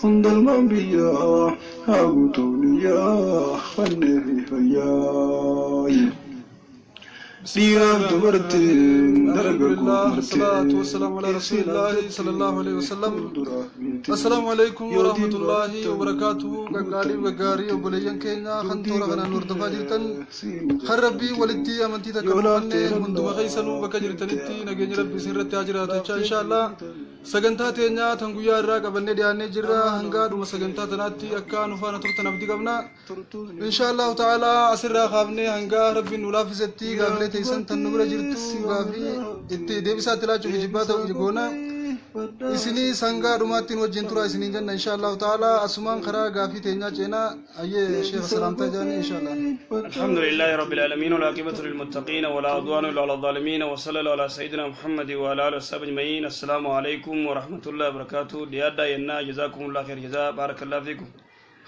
عند المنبيا هاغوتوني يا فنفي فياي الحمد لله والصلاة والسلام على رسول الله صلى الله عليه وسلم. السلام عليكم ورحمة الله وبركاته. قالي وقاري وبليان كينا خنتورا غنا نور دفاجرتن خربي ولدي أمنتي تكرمني منذ مغيسنو بكجرتنتي نجني ربي سرت تاجرات إن شاء الله. سجنتا تينا تنقيا الراك بني دياني جرا هنگاد ومسجنتا تناتي أكان وفانا ترتنا بدي قبنا إن شاء الله تعالى أسر خافني هنگا ربي نولافزتي قبل تيسن تنمر جرتو غافي إتي ديبسات لا تشوف جباتا ويجونا إسني سانغا روماتين وجنتورا إسني جنة إن شاء الله تعالى أسمان خرا غافي تينا جينا أي شيخ سلام تجاني إن شاء الله. الحمد لله رب العالمين والعاقبة للمتقين ولا عدوان إلا على الظالمين وصلى الله على سيدنا محمد وعلى آله وصحبه أجمعين. السلام عليكم ورحمة الله وبركاته. ديادا ينا جزاكم الله خير جزاء بارك الله فيكم.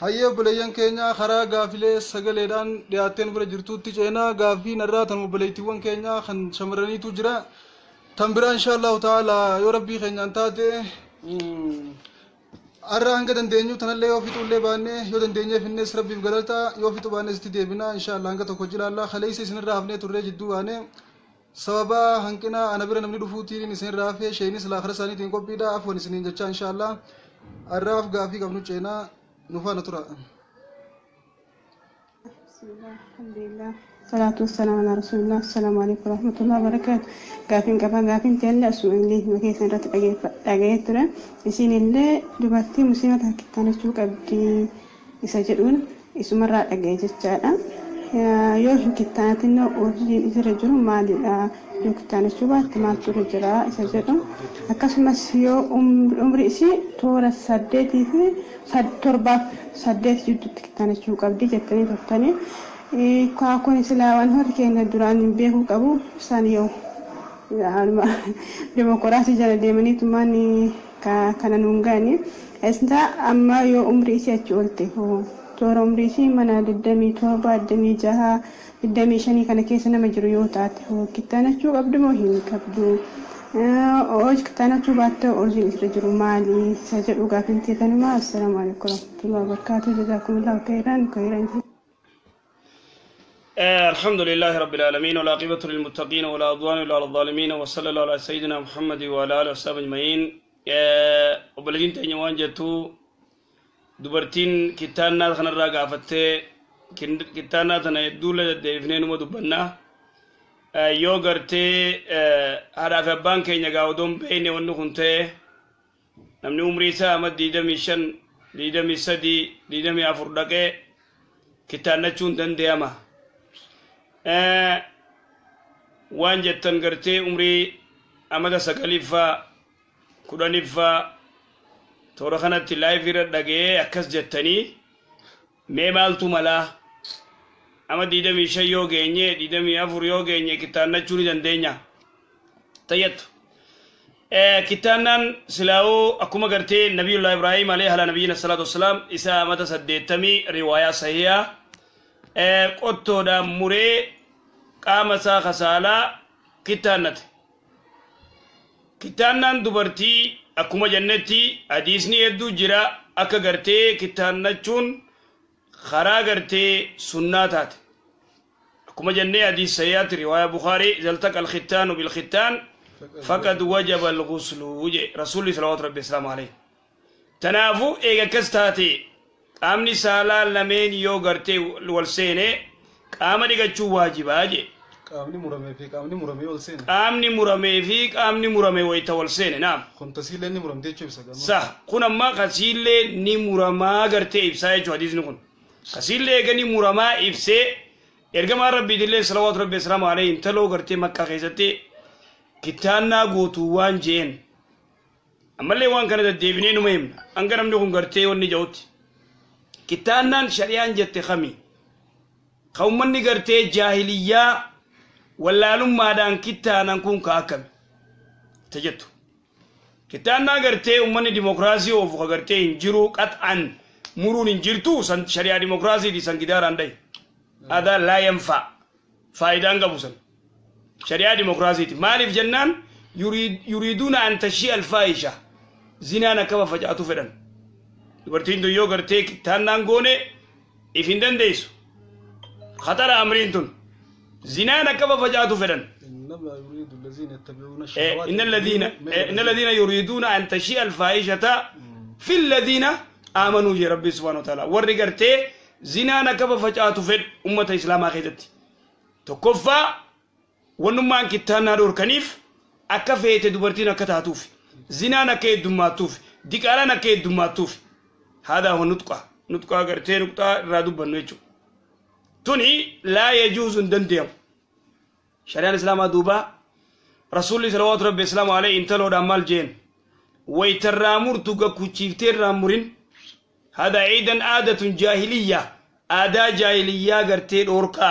هيا بليان كينيا خرا غافيلي سغليدان دياتين بر جرتوتي جينا غافي نرات مبليتيوان كينيا خن شمرني تجرا تنبرا ان شاء الله تعالى يا ربي خنيا انتاتي أرانك دندنيو تنالله يوفيتو اللي بانه يو دندنيه فينس ربي بغلطا يوفيتو بانه استدي بنا إن شاء الله أنك تقول الله خليس سن رافنه ترى جدو بانه سببا هنكنا أنا برا نمني دفوتي نسين رافه شيء نسلا آخر سنة تينكو بيدا أفون سنين جتشا إن شاء الله الراف غافي قبل جينا نفانا ترى. بسم الله الحمد لله الصلاة والسلام على رسول الله. السلام عليكم ورحمة الله وبركاته. قافين تلا سؤال لي ما كيس نرت أجيت ترى يسين اللي دبتي مسيرة كتانة شوك أبدي يسجلون يسمر أجيت الشارع يوش كتانة إنه أورجين يسرجون مالي يو كتانة شوك تمام ترجع يسجلون أكاسم سيو عمري شيء تورا سدتي في تربا سدت جد كتانة شوك أبدي جتني تفتني كأكون سلاوان هاد كأن الدران بيهو كابو سانيو ديمقراطية جل ديمني تماني كأنا نونغاني إسنا أما يو عمري شيء أجولته هو تور عمري شيء منا الدمي توبا الدمي جها الدمي شني كان كيسنا مجريوتات هو كتانا شو قبل مهم كبدو أوج كتانا شو باتو أورجين إسرجل مالي سجل وقافين تيتاني ما. السلام عليكم ورحمة الله وبركاته. جزاكم الله خيرا. الحمد لله رب العالمين والعاقبة للمتقين ولا عدوان إلا على الظالمين وصلى الله على سيدنا محمد وعلى آله وصحبه أجمعين. وبلغين تنيوان جتو دبرتين كتانا خنا راجع فتة كتانا تنا يدولة دفنين ومدبنا يوغرتي هذا في البنك ينجاودون بيني ونخنته نمني عمري سامد ديدمي شن ديدمي سدي ديدمي أفردك كتانا شون دندياما waan jettan gartee umrii amada sagaliffaa kudhaniffaa toora kanatti laayifirra dhagee akkas jettanii mee maaltu malaa ama 25 yoo geenye 24 yoo geenye kitaannachuu ni dandeenya tayyattu kitaannan silaa'uu akkuma gartee nabiyullah ibraahim alayhi ala nabiyina salaatu wassalaam isa amata 80 riwaayaa sahihaa qottoodhaan muree qaama isaa khasaalaa kitaannate kitaannan dubartii akkuma jannetti hadiisni hedduu jira akka gartee kitaannachuun karaa gartee sunnaa taate akkuma jennee hadiis sahihaati riwaayaa bukaarii zaltaqa alkhitaanu bilkhitaan faqad wajaba alghuslu je rasuulli salawaatu rabbi wasalaamu alayhi tanaafu eega akkas taate qaamni saalaa lameen yoo gartee wal seene qaama dhigachuu waajibaa je qaamni muramee fi qaamni muramee wal seene qaamni muramee wayta wal seene naam kun tasiilee ni muramtee jechuu ibsa sa kun amma kasiilee ni muramaa gartee ibsaa jechuu hadiisni kun kasiilee eeganii muramaa ibsee ergamaa rabbiitillee salawaatu rabbi wasalaamu alayhi intaloo gartee makkaa keessatti kitaannaa guutuu waan jeen ammallee waan kana deddeebinee numa himna hanga namni kun gartee wanni ja'utti kitaannaan shari'aan jette kami qawmanni gartee jaahiliyyaa wallaalummaadhaan kitaanan kun ka akkami tajettu kitaannaa gartee ummanni dimokiraasii oofu ka gartee hin jiru qat'an muruun hin jirtu san shari'aa dimokiraasiiti san gidaaraan dhaye adaa laa yanfa faayidaan qabu san شريعة ديمقراطية مالف جنان يريدون أن تشيء الفاحشة زنانا كما فجأته فدان dubartiin tun yoo gartee kittaannaan goone if hin dandeessu khatara amriin tun zinaan akka facaatu fedhan إن الذين يريدون أن تشيء الفاحشة في الذين آمنوا يا ربي سبحانه وتعالى ورجعتي زنا كبا فجأة فد أمة الإسلام أخذت تكفى ونمان كتانا دور كنيف أكفيت دبرتنا كتاتوف زنا نكيد دماتوف ديكالا نكيد دماتوف هذا هو نطقة قرتي نقطة رادو بنويتشو توني لا يجوز دنديم شريعة الإسلام دوبا رسول الله صلى الله عليه وسلم عليه انتلو دامال جين ويترامور توغا كوچيفتير رامورين هذا عيدا عادة جاهلية عادة جاهلية غرتي دوركا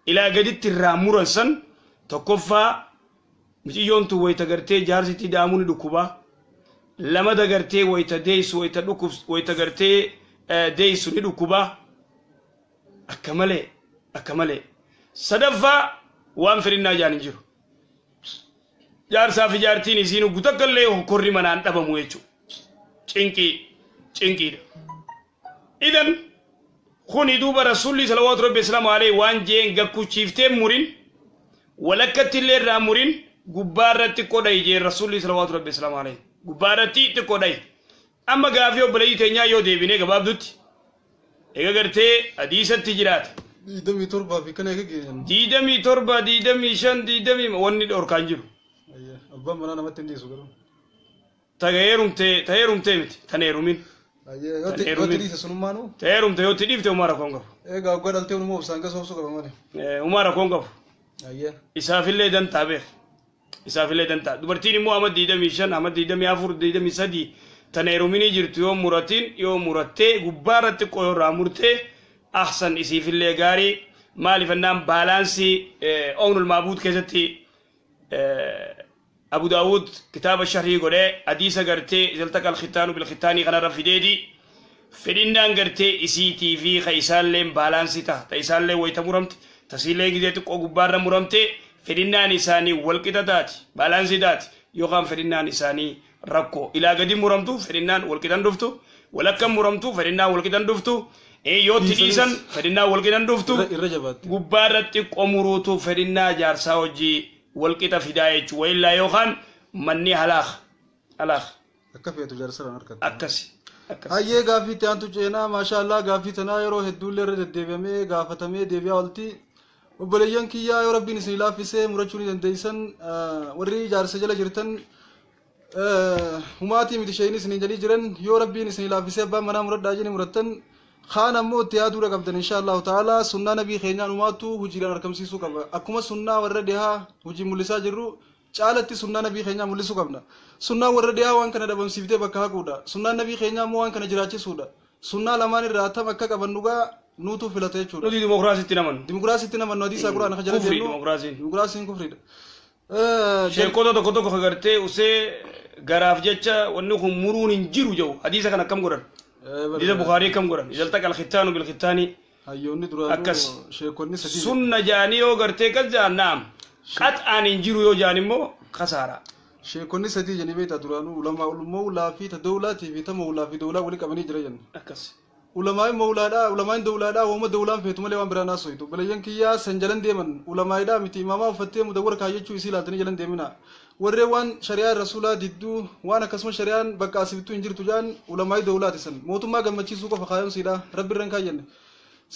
إلى قدت الرامورا سن تكفى مجي يونتو ويتا غرتي جارسي تدامون دكوبا لما دا غرتي ويتا ديس ويتا دكوب ويتا غرتي ديس ندكوبا أكملي صدفة وانفرنا جانجيرو jaarsaa fi jaartiin isiin gutakkallee hokkorri manaan dhabamu jechuudha cinqiidha idan kuni duuba rasuulli salawaatu rabbi islaamu alayhi waan jeen gakkuchiiftee murin walakkatti illee irraa murin gubbaarratti qodhay jeen rasuulli salawaatu rabbi islaamu alayhi gubbaarratti itti qodhay amma gaafii obboleeyyii teenyaa yoo deebinee gabaabdutti eega gartee hadiisatti jiraata 27 fi kana eegee 27 wanni dhorkaan jiru أبا منا نمت تندي سوكرو تغيرمت مت تنيرمين يوتي سنمانو تغيرمت يوتي ديفت عمر كونغو إيه قاعد قلت له مو بسانك سوكرو ماني عمر كونغو أيه إسافي لي دن تابع إسافي لي دن تابع دبرتيني مو أحمد ديدا ميشان أحمد ديدا ميافور ديدا ميسادي تنيرميني جرت يوم مراتين يوم مراتة غبارة كوي رامورتة أحسن إسافي لي غاري مالي فنان بالانسي أون المعبود كذتي أبو داود كتاب الشهري قوله حديث قرتي إذا التقى الختان بالختان غنا رفيدي فدينا قرتي إسي تي في خيسال لين بالانسي تا تيسال لين ويتمرمت تسيل لين جديد كوكبار مرمت فدينا نساني والكتا دات بالانسي دات يوغام فدينا نساني ركو إلى قديم مرمتو فدينا والكتا دفتو ولكم مرمتو فدينا والكتا دفتو إيه يوتي إيسان فدينا والكتا دفتو غبارة كومروتو فدينا جارساوجي والكتا فداية وإلا يوخان مني هلاخ أكفي تجار سرنا أركض أكسي هاي غافي تانتو جينا ما شاء الله غافي تنايرو هدول لرد الدبيمة غافتمي دبيا ولتي وبليان كيا يا ربي نسيلا في سه مرچوني دنديسن وري جار سجلا جرتن هماتي متشيني سنجلي جرن يا ربي نسيلا في سه با منا مرد داجني مرتن خان امو تيادو رقبتن ان شاء الله تعالى سنة نبي خينا نماتو هجيران اركم سيسو قبل اكما سنة وردها هجي ملسا جرو چالتي سنة نبي خينا ملسو قبل سنة وردها وان كان دبم سيفته بكها قودا سنة نبي خينا مو وان كان جراچي سودا سنة لمان راتا مكة قبنوغا نوتو فلته چودا دي ديمقراطي تنمن نودي ساقرا انا خجل كفري ديمقراطي كفري شيكوتو تو خغرتي وسي غراف جچا ونو مرون انجيرو جو حديث كان كم غرن دي البخاري كم غرن اذا التقى الختان بالختان ايوني درانو شيكوني سدي سنة جانيو غرتي كجا نام قط ان انجيرو يو جانيمو خساره شيكوني سدي جني بيتا درانو علماء المولى في دولتي في تمولى في دوله ولي كبني جريان اكس علماء مولادا علماء دولادا وما دولان فيتم لي وان برانا سويتو بلين كيا سنجلن ديمن علماء دا متي ماما فتي مدور كايچو سيلاتني جلن ديمنا وريوان شريعه رسولا ديدو وانا كسم شريعان بقى سبتو انجرتو جان علماء دولات سن موتما غمچي سوكو فخايم سيدا رب رنكا ين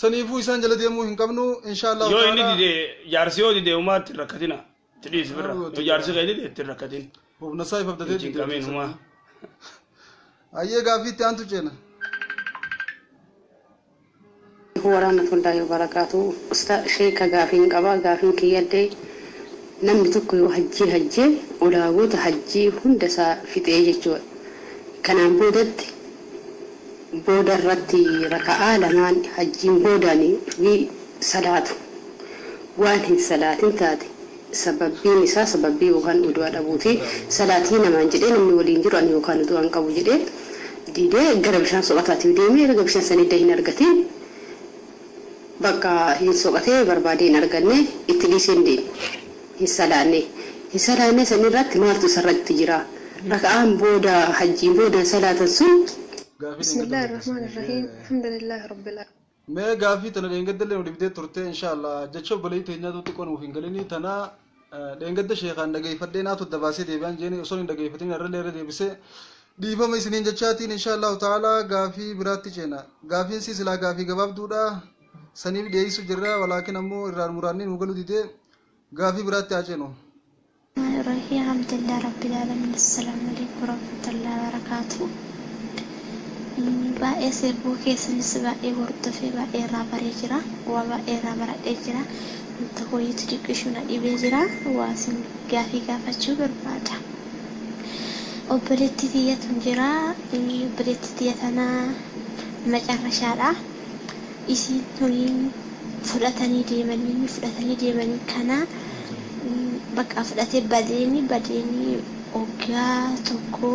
سنيفو يسان جل ديمو هنكمنو ان شاء الله يو اني دي جارسيو دي وما تركتنا تديس برا تو جارسي غيدي تركتين هو نصايف بددي كامين هما ايه غافي تانتو جنا ورحمة الله وبركاته أستاذ شيخ غافين قبا غافين كيادي نم تكو حجي ولا غوت حجي هندسا في تيجي كان بودر رتي ركعة لمان حجي بوداني في صلاة وانه صلاة تاتي سببي نساء سببي وكان ودوان أبوتي صلاتين ما نجدين من ولين جرو أن يوكان دوان قبو جدين دي غربشان سوقاتي وديمي غربشان سنيدين أرغتين bakka hin soqatee barbaadeen arganne itti dhiiseen hin salaanne sanirratti maaltu sarratti jira raka'aan booda hajjiin booda salaatan sun بسم الله الرحمن الرحيم الحمد لله رب العالمين ما قافي تنا لينقدر لهم بديت ترتين إن شاء الله جتشو بليت هنا تكون وفينقلني تنا لينقدر شيخان دقي فدينا تدباسي ديبان جيني أصلا دقي فدينا رلي رلي بس ديبا ما يسنين جتشاتين إن شاء الله تعالى قافي براتي جينا قافي سلسلة قافي قباب دودا سنيب ديسو جرا ولكن أمو المرانين وقالوا ديتي قافي براتي عجينو الرحيم الحمد لله رب العالمين السلام عليكم ورحمة الله وبركاته baay'ee sirbuu keessanis baay'ee hordofee baay'ee irraa baree jira waa baay'ee irraa baradhee jira wanta ho'iitu diqqishu na dhibee jira waa isin gaafii gaafachuu barbaada obboleettii tiyyatu jira obboleettii tiyya tanaa macarrashaadha isiin tuniin fudhatanii deemanii kana bakka fudhatee badeeni oggaa tokko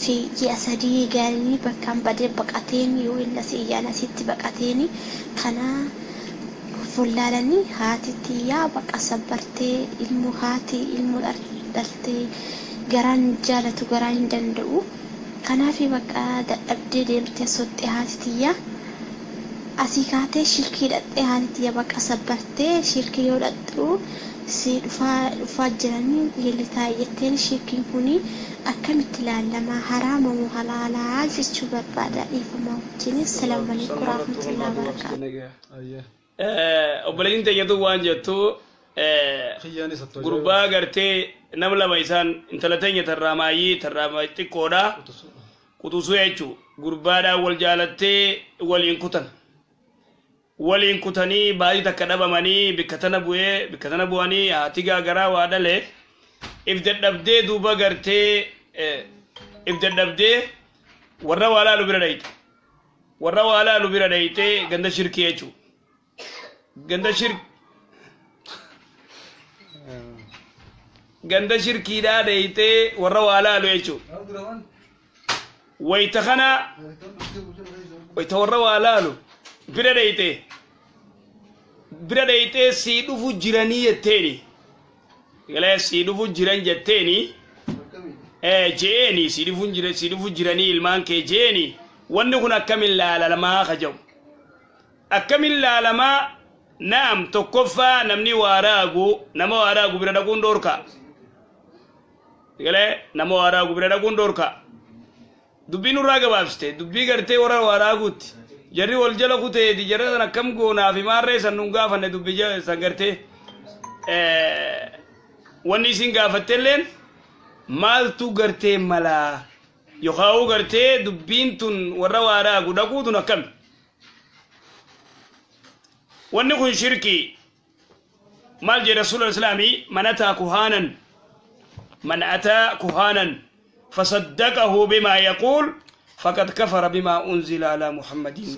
في جسدي قالني بكم بدي بقتيني ولا سيانا ستي بقتيني كنا فلالني هاتي تيا بقى صبرتي المو هاتي المو دلتي قران جالتو قران دندو كنا في بقى أبدي ديمتي صوتي هاتي تيا أسيكاتي شركي دتي هاتي تيا بقى صبرتي شركي يودتو سيد فاجرني يلي تايتين شركي هوني أكملت لما حرام وحلالا جيتشو بربادا إيفما وجيني السلام عليكم ورحمة الله وبركاته أبلين تيجتو وانجتو غربا غرتي نملا بيسان انتلتين يترامايي تكودا كتوسو يجو غربا دا والجالتي ولين كتني باي تكدبا مني بكتنا بواني هاتيغا غرا وادله إبدأ دوبا غرتي إبدأ ورا ولا لبرا دايتي غندا شركي يجو غندا شركي دا دايتي ورا ولا لو يجو ويتخنا ويتورا ولا لو برا دايتي سيدو فجراني يتيني قال سيدو فجران جتيني جيني سيدو فجراني المان كي جيني ونكون أكمل لما خجو أكمل لما نام تكفى نمني نما وراغو بردقون دوركا قال نما وراغو بردقون دوركا دبي نراغا بابستي دبي غرتي وراغوت جري والجلو كوتي دي جري أنا كم قونا في مارة سنونغا فن دبي جا سنغرتي wanni isin gaafattelleen maaltu gartee mala yookaan gartee dubbiin tun warra waaraa gudhaquutun akkam wanni kun shirkii maal jedhe rasuulul islaamii man ataa kuhaanan fasaddaqahu bimaa yaquul faqad kafara bimaa unzila alaa muhammadin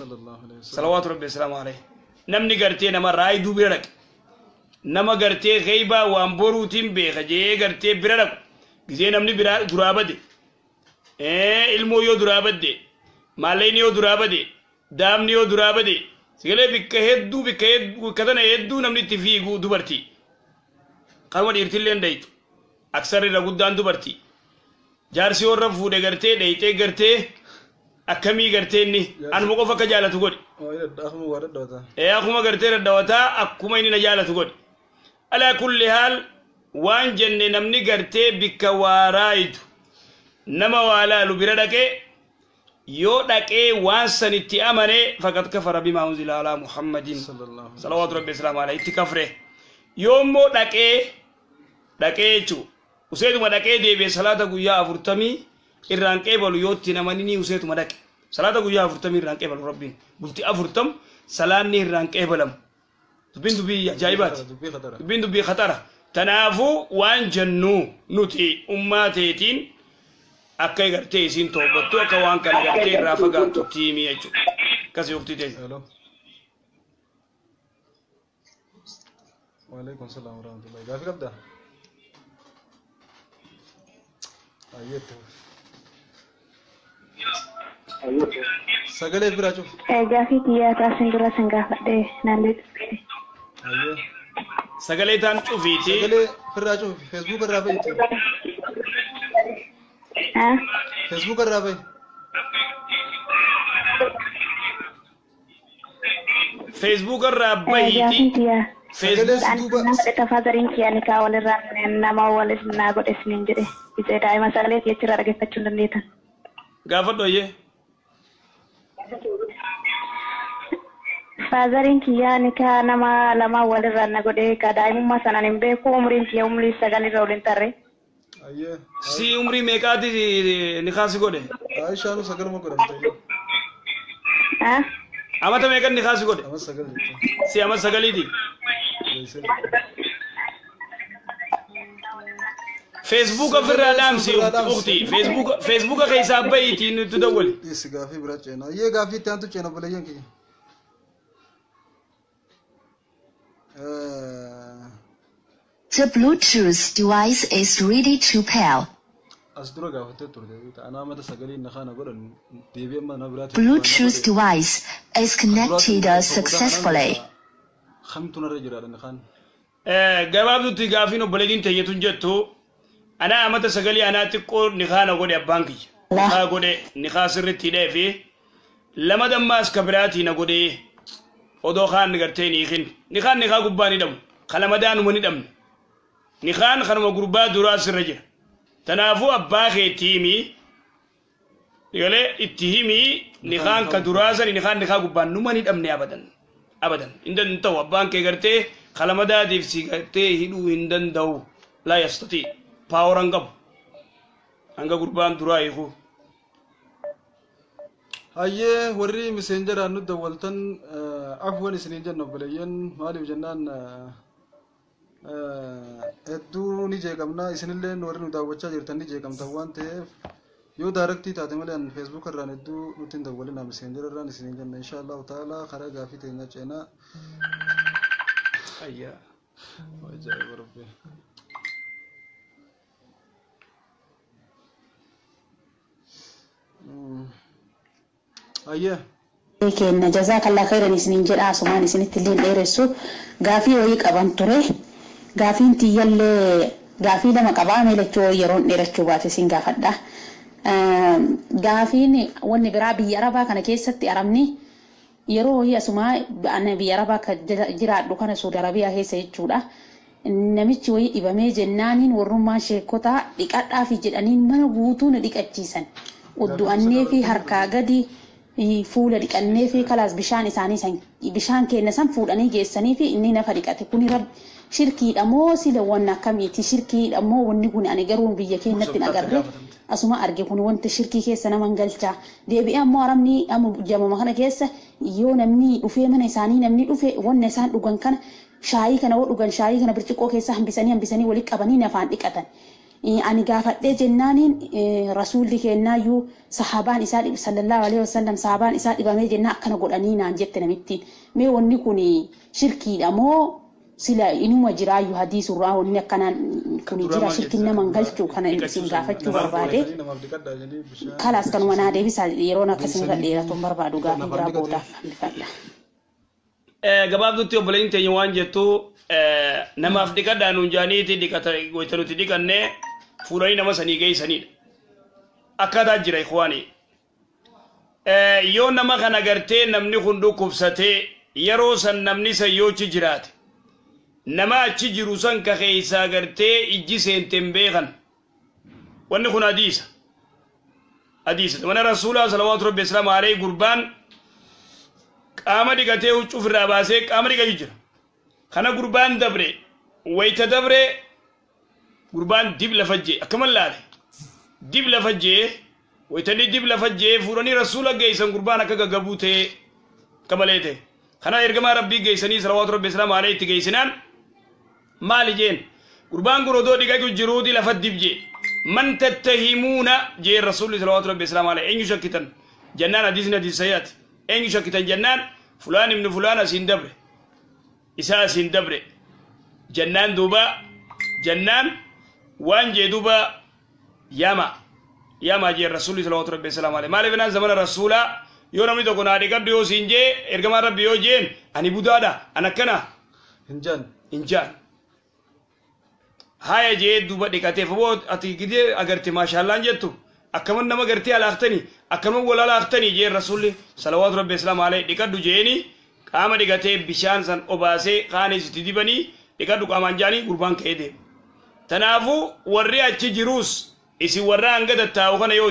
salawaatu rabbi wasalaamu alayhi namni gartee nama raayiduu bira dhaqe nama gartee khayba waan boruutiin beeka jee gartee bira dhaqu gizee namni bira duraa bade ilmoo yoo duraa badde maalleen yoo duraa bade daamni yoo duraa bade sigalee bikka tana hedduu namni itti fiigu dubartii kanuma dhiirtillee dhaytu aksarri irra guddaan dubartii jaarsi warra fuudhe gartee dhaytee gartee akkamii gartee inni anuma qofa akka jaalatu godhe akkuma gartee daddawataa akkuma inni na jaalatu godhe على كل حال وان جن نمني غرتي بك وارايد نما والا لبردك يو دكي وان سنتي امنه فقد كفر بما انزل على محمد صلوات ربي السلام عليه تكفره يوم دكيچو وسيد ما دكي دي بي صلاه غيا فرتمي irraan qeebalu yootti namanini useetuma dhaqe salaata guyyaa 40 irraan qeebalu rabbiin bulti 40 salaanni irraan qeebalam dubbii ajaa'ibaati dubbii khatara tanaafuu waan jennu nuti ummaateetiin akka gartee isin toobattu akka waan kana gartee irraa fagaattu tiimii jechuudha akkasii waqtii ta'e. وعليكم السلام ورحمة الله. قافي قبضة. أيوة. سجل إبرة شوف. قافي كيا تاسين برا سنجا فدي نالد. أيوة. سجل تان شوفيتي. سجل برا شوف فيسبوك الرابع. ها. فيسبوك الرابع. فيسبوك الرابيتي فيسبوك أنا تفاضلين كياني كاول الران نما ولا اسمنا قد اسمين جري إذا دائما سألت يترى رجع فتشون النيتا قافت دويه فاضلين كياني كنما لما ولا الران قد كدائما ما سنن بيكو عمرين كي عمري سجاني رولين ترى أيه سي عمري ميكاتي نخاسي قده عايشة أنا سكر ما كرم ها أما تميكات نخاسي قده أما سكر سي أما سكالي دي فيسبوك في الرادام سي أختي فيسبوك كيسا بيتي نتدولي يس غافي براتشينا يه غافي تانتو چينا بلايان كي The Bluetooth device is ready to pair. أصدره غافته تردي أنا ما تسجلي نخانا قرن ديبي ما نبرات Bluetooth device is connected successfully. خمتنا رجال نخان جواب دوتي غافينو بلدين تيجتون جتو أنا أما تسجلي أنا تقول نخانا قولي أبانكي نخا قولي نخا سرتي ده في لما دم ماس كبراتي نقولي ودو خان نقرتيني خين نخان نخا قباني دم خلا مدانو مني دم نخان خنما قربات دراس الرجل تنافو أباخي تيمي يقولي اتهيمي نخان كدراسة نخان نخا قبان نماني دمني أبدا إندن انتو أبانكي قرتي خلا مدادي في سيقرتي هدو إندن دو لا يستطيع باورانقب أنقا قربان درائيخو أيه وري مسنجر أنو دولتن عفوا سنجر نبليين مالي وجنان ادو نيجي كمنا اسنلله نور نداوچا جرتن نيجي كم توان تف يو دايركتي تاتملن فيسبوك ران ادو نوتين دولنا مسنجر ران سنجر ان شاء الله تعالى خرا غافي تينا چنا ايا وجاي ربي ايه لكن جزاك الله خيرا سنجر اسمان سنتلين ديرسو غافي ويك ابانتوري غافين تيال غافي لما قبامي لچو يرون ديرچو بات سينغا فدا غافين ون برابي يربا كان كيستي ارمني يرو هي اسما ان بيربا كجرا دكان سعودي عربيه هي سيچودا نميچو يبامي جنانين ورما شيكوتا ديقادا في جدانين من غوتون ديقچيسن ودو اني في حركا غدي فول ديقني في كلاس بشان اساني سن بشان كينسن فوداني جيسني في اني نفديقتي كوني رب شركي دموسي لوانا كميتي شركي دمو وني كوني اني غرون بيه كينتي نغرد اسما ارجي كوني وانت شركي كيسنا منغلچا دي بي ام ورمني ام جما مخنا كيس يو نمني دوفي من اساني نمني دوفي ون سان دوغان كان شاي كان ودوغان شاي كان برچقو كيس همبسني ولي قبني نفان ديقتن أنا قافت جنانين رسول دي كنا يو صحابان إسحاق صلى الله عليه وسلم صحابان إسحاق بامي جنا كنا قرانين عن جت نمتين مي وني كوني شركي دمو سلا إنو مجرا يو حديث الراه وني كنا كوني جرا شركي نمان قلتو كنا إنسين قافت بربادة خلاص كانوا منادي بس يرونا كسر ليلة بربادو قافت برابودا gabaab dutti obboleen teenya waan jettu namaaf dhiqadhaa nuun jaaniiti dhiqata goytanuti dhiqanne fuudhanii nama sanii geessanidha akkaataa jira ikhwaanii yoo nama kana gartee namni kun dhukkubsatee yeroo san namni san yoochi jiraate nama achi jiru san ka keeysaa gartee ijji seenteen beekan wanni kun hadiisa mana rasuulaa salawaatu rabbi islaamu alayhi gurbaan qaama dhiqatee huccuu irraa baasee qaama dhiqatu jira kana gurbaan dabre wayta dabre gurbaan dib lafajjee akkama laale dib lafajjee waytani dib lafajjee fuudhanii rasuula geessan gurbaan akka gaggabuu ta'e kamalee ta'e kana ergamaa rabbii geessanii salawaatu rabbi islaamu alayhi itti geessinaan maali jeen gurbaan gurodoo dhiqatu jiruuti lafa dib jee man tattahimuuna jee rasuulli salawaatu rabbi islaamu alayhi eenyu shakkitan jannaan hadiisni hadiisayaati أين شكت الجنان فلان ابن فلان أسين دبر إساء أسين دبر جنان دوبا جنان وانجي دوبا ياما جي الرسول صلى الله عليه وسلم ما لبنا زمن الرسول يورمي تكون عادي قد يو سينجي إرقما ربي يو جين أني بودادا أنا كنا إنجان هاي جي دوبا ديكاتي فبوت أتي كده أغرتي ما شاء الله جيتو أكمن نما غرتي على أختني أكمن ولا على أختني جي الرسول صلوات ربي السلام عليه ديكادو جيني qaama dhiqatee bishaan san obaasee qaanis itti dibanii dhiqadhu qaamaan jaanii gurbaan ka'ee deema. Tanaafuu warri achi jiruus isin warra hanga tattaa'u kana yoo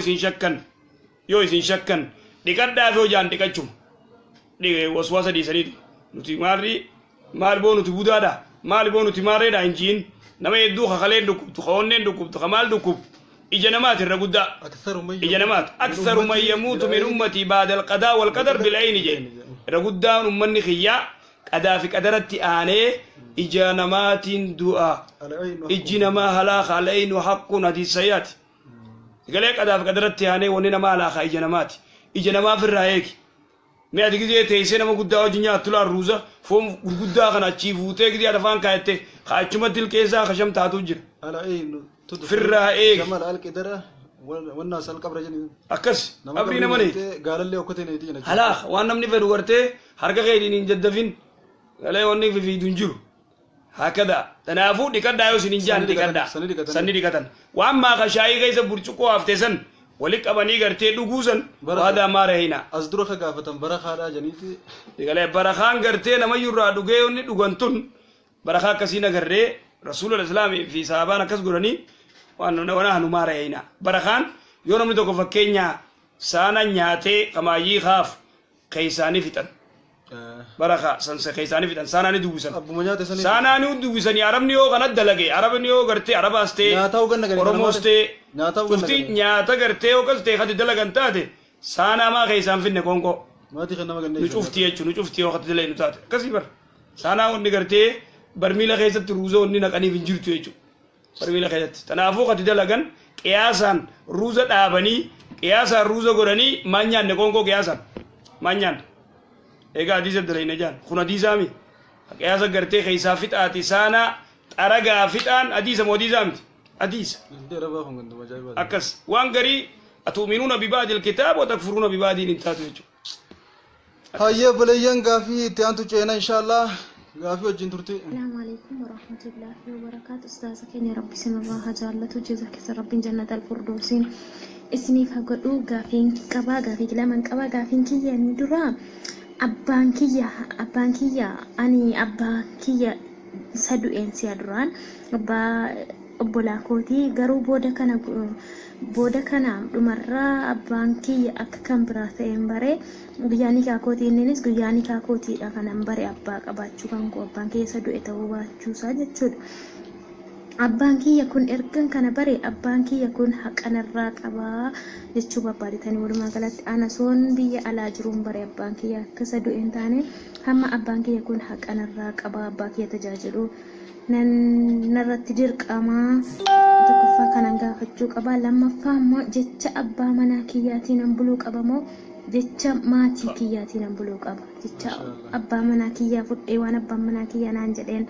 isin shakkan dhiqadhaaf yoo jaan dhiqachuma waswaasa dhiisanii nuti maal boo nuti budaadha maal boo nuti maarreedha hin jiin nama hedduu kakaleen dhukkubtu kaonneen dhukkubtu kamaal dhukkubtu ija namaati irra guddaa ija namaati aksaru man yamuutu min ummatii baada alqadaa walqadar bil'ayni jee irra guddaan ummanni kiyyaa qadaa fi qadaratti aanee ija namaatiin du'a iji namaa halaaqa al'aynu haqquun hadiisayyaati galee qadaa fi qadaratti aanee wanni namaa halaaqa ija namaati ija namaaf irraa eegi mee ati gizee teessee nama guddaa wajjin nyaattu laan ruuza foon gurguddaa kana achii fuutee gizee adafaan kaayette kaachumatti ilkeessaa kasham taatu jira firraa eegi jamal alqidara wanna sal qabra jeni akkas qabrii nama ne gaalalle okkotee ne diina halaa waan namni fedhu gartee harka keetiin hin jaddafin galee wanni fiidun jiru hakada tanaafuu dhiqadhaa yoo isin hin jaan dhiqadhaa sanni dhiqatan waan maaqa shaayii keessa burcuqqoo haftee san wali qabanii gartee dhuguusan waadaa maara hina as dura ka gaafatan barakaadhaa janiiti galee barakaan gartee namayyurraa dhugee onni dhugantun barakaa akkasiin agarree rasuulul islaamii fi sahabaan akkas godhanii waan hanu maara hina barakaan yoo namni tokko fakkeenya saana nyaatee qamaayyii kaaf keeysaanii fixan baraka sansa keeysaanii fixan saanaani duwwisan saanaani duwwisanii arabni yoo kana dalage arabni yoo gartee arabaas ta'e oromoos ta'e tufti nyaata gartee yoo kas ta'e kati dalagan taate saanaa keeysaan finne konko nu cufti jechuun nu cufti yoo kati dalee nu taate akkasii bar saanaa wanni gartee barmiila keessatti ruuza wanni naqaniif hin jirtu jechuudha barmiila keessatti tanaafuu kati dalagan qiyaasaan ruuza dhaabanii qiyaasaan ruuza godhanii maan nyaanne konko qiyaasaan maan nyaanne egaa hadiisa dalayna jaan kun hadiisaami qiyaasa gartee keeysaa fixaati saanaa xaragaa fixaan hadiisa moo hadiisaa miti hadiisa akkas waan garii atu'minuuna bibaadi alkitaab wa takfuruuna bibaadiin hin taatu jechuudha hayyee buleeyyan gaafii itti aantu ceena inshaallah gaafii wajjin turti السلام عليكم ورحمة الله وبركاته أستاذ كيني ربي سنبا جالته جزاك ربي جنة الفردوسين اسمي فقدو غافين قبا غافي لمن قبا غافين كي يعني درا أبان كيا أني أبا كيا سدو إنسي أدران أبا أبولا كوتي غرو بودا كنا مرة أبان كيا أككم براسة إمبارة guyyaanii kaakooti inninis guyyaanii kaakootidha kanan bare abbaa qabaachuu kan koo abbaan kiyya isa du'e ta'uu baachuusaa jechuudha. Abbaan kiyya kun ergan kana bare abbaan kiyya kun haqanarraa qabaa jechuu barbaadetanii walumaa galatti ana soon biyya alaa jiruun bare abbaan kiyya akka isa du'e hin taane hamma abbaan kiyya kun haqanarraa qabaa abbaa kiyya tajaajilu narratti dirqamaa tokkoffaa kanan gaafachuu qabaa lammaffaa immoo jecha abbaa manaa kiyyaatiin an buluu qabamoo jecha maatii kiyyaatiin an buluu qaba jecha abbaa manaa kiyyaa fudhee waan abbaan manaa kiyyaa naan jedheen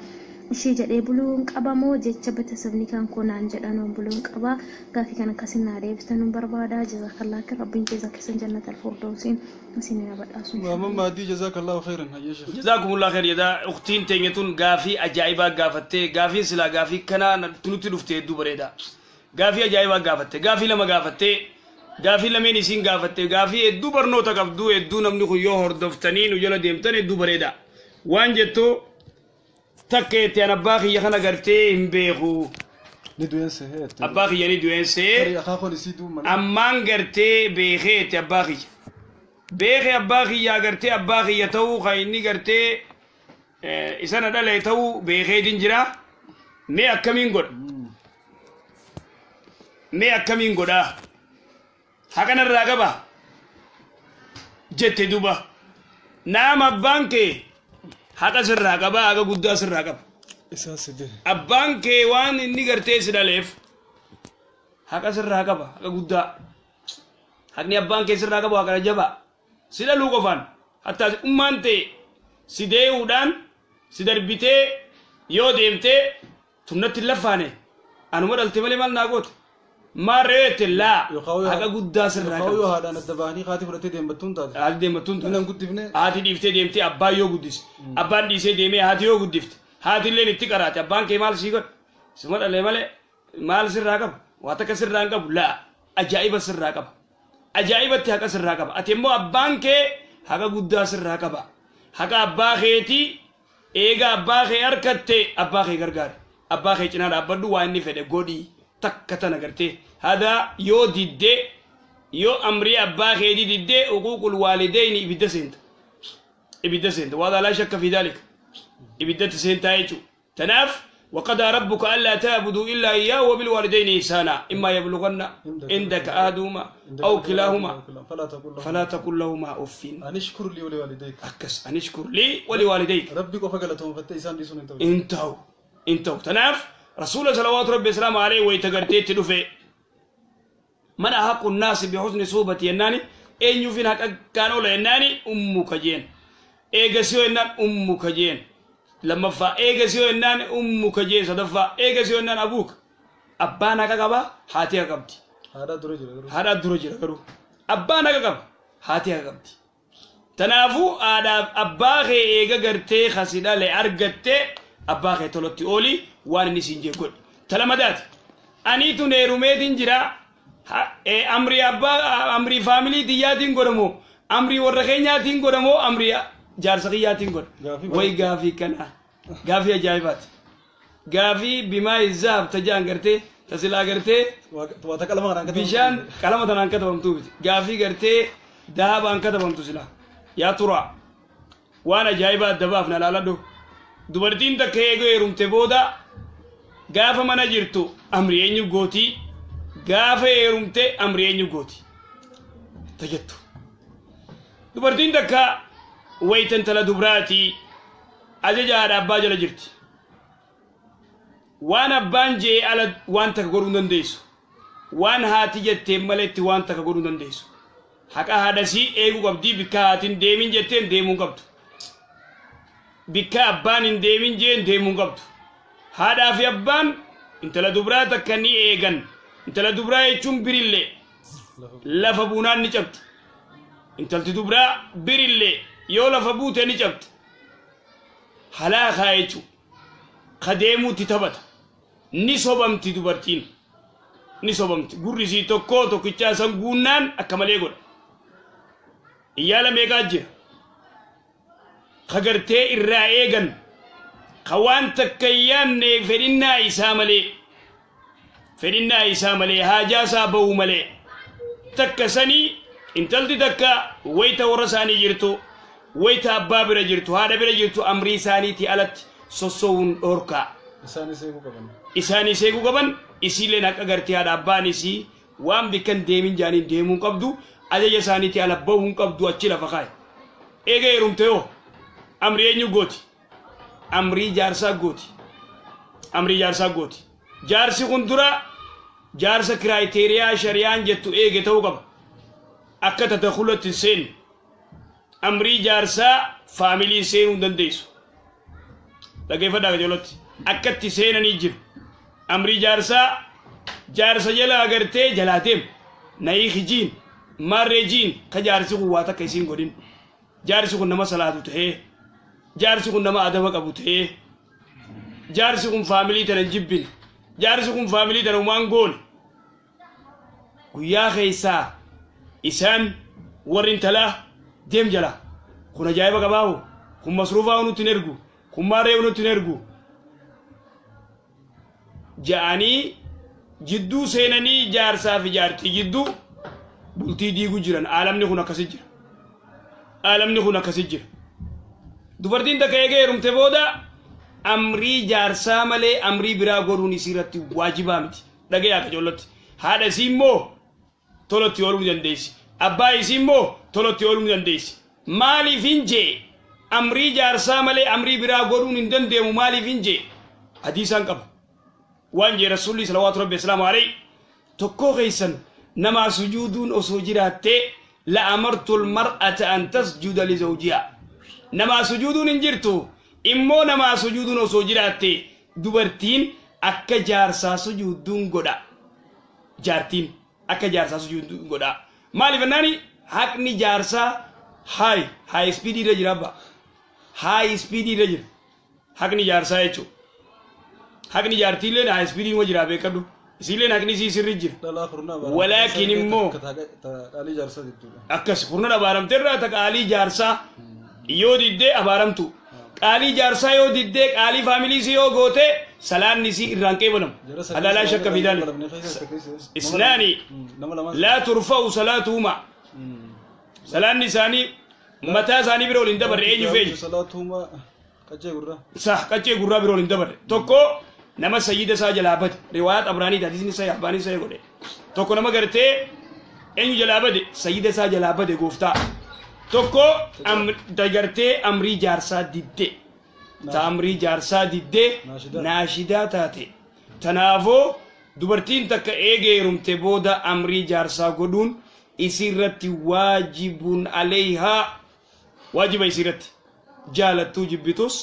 ishii jedhee buluun qabamoo jecha betasabni kan koo naan jedhanoon buluun qaba gaafii kan akkasin naa deebistanuun barbaadaa jazaakallaa kan rabbiin keessaa keessan jannatal firdawsiin isin yaa badhaasu maamman maaddii jazaakallahu khairan hayyeesha jazaakumullah khair jazaa ukhtiin teenyatun gaafii ajaa'ibaa gaafattee gaafiin silaa gaafii kanaa nutti dhufte hedduu bareeda gaafii ajaa'ibaa gaafatte gaafii lama gaafattee gaafii lameen isiin gaafatte gaafii hedduu barnoota qabdu hedduu namni kun yoo hordoftanii nu jala deemtan hedduu bareeda waan jettu takkeetti an abbaa kiyya kana gartee hin beeku abbaa kiyya ni du'eense ammaan gartee beekeetti abbaa kiyya beekee abbaa kiyyaa gartee abbaa kiyya ta'uu kan inni gartee isana dhale ta'uu beekeetiin jira mee akkamiin godhaa hakanarraa qaba jette duba naam abbaan kee haqa sirraa qaba haqa guddaa sirraa qaba abbaan kee waan inni gartee si dhaleef haqa sirraa qaba haqa guddaa haqni abbaan kee sirraa qabu haqa jaba si dhaluu qofaan hattaa ummaan ta'e si dee'uudhaan si darbitee yoo deemtee tunnatti lafaane anuma dhalte malee maal naa goote marreete laa haqa guddaa sirraa qaba yoo haadhaan adda bahanii haati fudhattee deembattuun taate haati deembattuun taate nan guddifne haati dhiiftee deemtee abbaan yoo guddise abbaan dhiisee deemee haati yoo guddifte haati illeen itti qaraate abbaan kee maal sii godhe sima dhalee malee maal sirraa qaba waa takka sirraa hin qabu laa ajaa'iba sirraa qaba ajaa'ibatti haqa sirraa qaba ati immoo abbaan kee haqa guddaa sirraa qaba haqa abbaa keetii eega abbaa kee harkatte abbaa kee gargaari abbaa kee cinaa dhaabbadhu waa inni fedhe godhii takka tana gartee hada yoo diddee yoo amrii abbaa keetii diddee uquuqul waalidayni ibidda seenta waada laa shakka fi daalika ibiddatti seentaa jechuudha tanaaf وقضى ربك ألا تعبدوا إلا إياه وبالوالدين إحسانا إما يبلغن عندك أحدهما أو كلاهما فلا تقل لهما أف أن اشكر لي ولوالديك أكس أن اشكر لي ولوالديك ربك وفقلتهم فتيسان دي سن انتو تناف رسول صلوات ربي السلام عليه ويتقرتيت دفع من أحق الناس بحسن صحبتي يناني أين يفين حق كانوا ليناني أمك جين إيغسيو ينان أمك جين لما فا إيغسيو ينان أمك جين صدفا إيغسيو ينان أبوك أبانا كاكابا هاتيا كابتي هذا درجة كرو أبانا كاكابا هاتيا كابتي تنافو آداب أباخي إيغا غرتي خسيدا لأرغتي أباخي تولوتي أولي وان نسينجي قد تلمدات أنيتو نيروميتين جرا أمري أبا أمري فاميلي دياتين قدمو أمري ورخينياتين قدمو أمري جارسقياتين قد وي غافي كنا غافي أجايبات غافي بما الزهب تجان غرتي تسلا غرتي بيشان كلمة أنكتا بمتوبت غافي غرتي ذهب أنكتا بمتوسلا يا ترى وانا جايبات دبافنا لالدو dubartiin takka eegoo heerumte booda gaafa mana jirtu amri eenyu gooti gaafa heerumte amri eenyu gooti tajettu dubartiin takka waytan tala dubraati ajajaadha abbaa jala jirti waan abbaan jee ala waan takka godhuu dandeessu waan haati jettee maletti waan takka godhuu dandeessu haqa haadhasii eeguu qabdii bikka haatiin deemin jetteen deemuu qabdu bikka abbaan hin deemin jeen deemuu qabdu haadhaa fi abbaan intala dubraa takka ni eegan intala dubraa jechuun birillee lafa buunaan ni cabdi intalti dubraa birillee yoo lafa buute ni cabdi halaakaa jechuu ka deemuutti taphata ni sobamti dubartiin ni sobamti gurrisii tokkichaa san guunnaan akka malee godha iyyaala meeqaa jira خجرتي الرائجن خوان تكيان فرنا إساملي هاجا سابو ملي تكسني انتلت تكا ويتا ورساني جرتو ويتا أبا برجرتو هذا برجرتو أمري ساني تي ألت سوسون أوركا إساني سيكو قبن إسيلي ناك أغرتي هذا أباني سي وام بكن ديمين جانين ديمون قبدو أجا ساني تي ألت بوهن قبدو أجلا فخاي إيغا يرمتيو amri eenyu gooti amrii jaarsaa gooti jaarsi kun dura jaarsa kiraayiteriyaa shari'aan jettu eege ta'uu qaba akka tadakhulatti seen amrii jaarsaa faamilii seenuu dandeessu dhageeffadhaa gajolotti akkatti seenanii jiru amrii jaarsa jala agartee jalaateem nayii hijiin marreejiin ka jaarsi kun waa takka isiin godhin jaarsi kun nama salaatu ta'ee jaarsi kun nama adaba qabu ta'ee jaarsi kun faamilii tana jibbin jaarsi kun faamilii tana umaan goon guyyaa keessaa isaan warri intalaa deem jala kun ajaa'iba qabaahu kun masruufaa nutti hin ergu kun maarree nutti hin ergu ja'anii jidduu seenanii jaarsaa fi jaartii jidduu bultii diiguu jiran aalamni kun akkasi jira dubartiin takka eegee heerumte booda amrii jaarsaa malee amrii biraa godhuun isiirratti waajibaa miti dhagayaa kajollatti haadha isii immoo tolotti ooluu dandeessi abbaa isii immoo tolotti ooluu dandeessi maaliif hin jee amrii jaarsaa malee amrii biraa godhuun hin dandeemu maaliif hin jee hadiisaan qaba waan jee rasuulli salawaatu rabbi islaamu alayhi tokkoo keeysan namaa sujuuduun osoo jiraattee la amartu almar'ata an tasjuda li zawjiha namaa sujuuduun hin jirtu immoo namaa sujuuduun osoo jiraatte dubartiin akka jaarsaa sujuuduun godha jaartiin akka jaarsaa sujuuduun godha maaliif naani haqni jaarsaa high speed irra jira abba high speed irra jira haqni jaarsaa jechuudha haqni jaartiilleen high speed irra jira beekadhu isiilleen haqni isii sirri jira walaakin immoo akkas kurna dabaaramteerraa taqaalii jaarsaa yoo diddee abaaramtu qaalii jaarsaa yoo diddee qaalii faamilii si yoo goote salaanni si irraan qeebalamu hada laa shakka fi daalik isnaani laa turfa'u salaatuhuma salaanni isaanii mataa isaanii bira waliin dabarre eenyu feeju qaccee gurraa bira waliin dabarre tokko nama sayyida isaa jalaa bade riwaayaa xabraanii hadiisni isaa yaabaanii isaa godhe tokko nama gartee eenyu jalaa bade sayyida isaa jalaa bade gooftaa tokko dagartee amrii jaarsaa didde ta amrii jaarsaa didde naashidaa taate tanaafoo dubartiin takka eegee heerumte booda amrii jaarsaa godhuun isirratti waajibun alayhaa waajiba isirratti jaalattuu jibbitus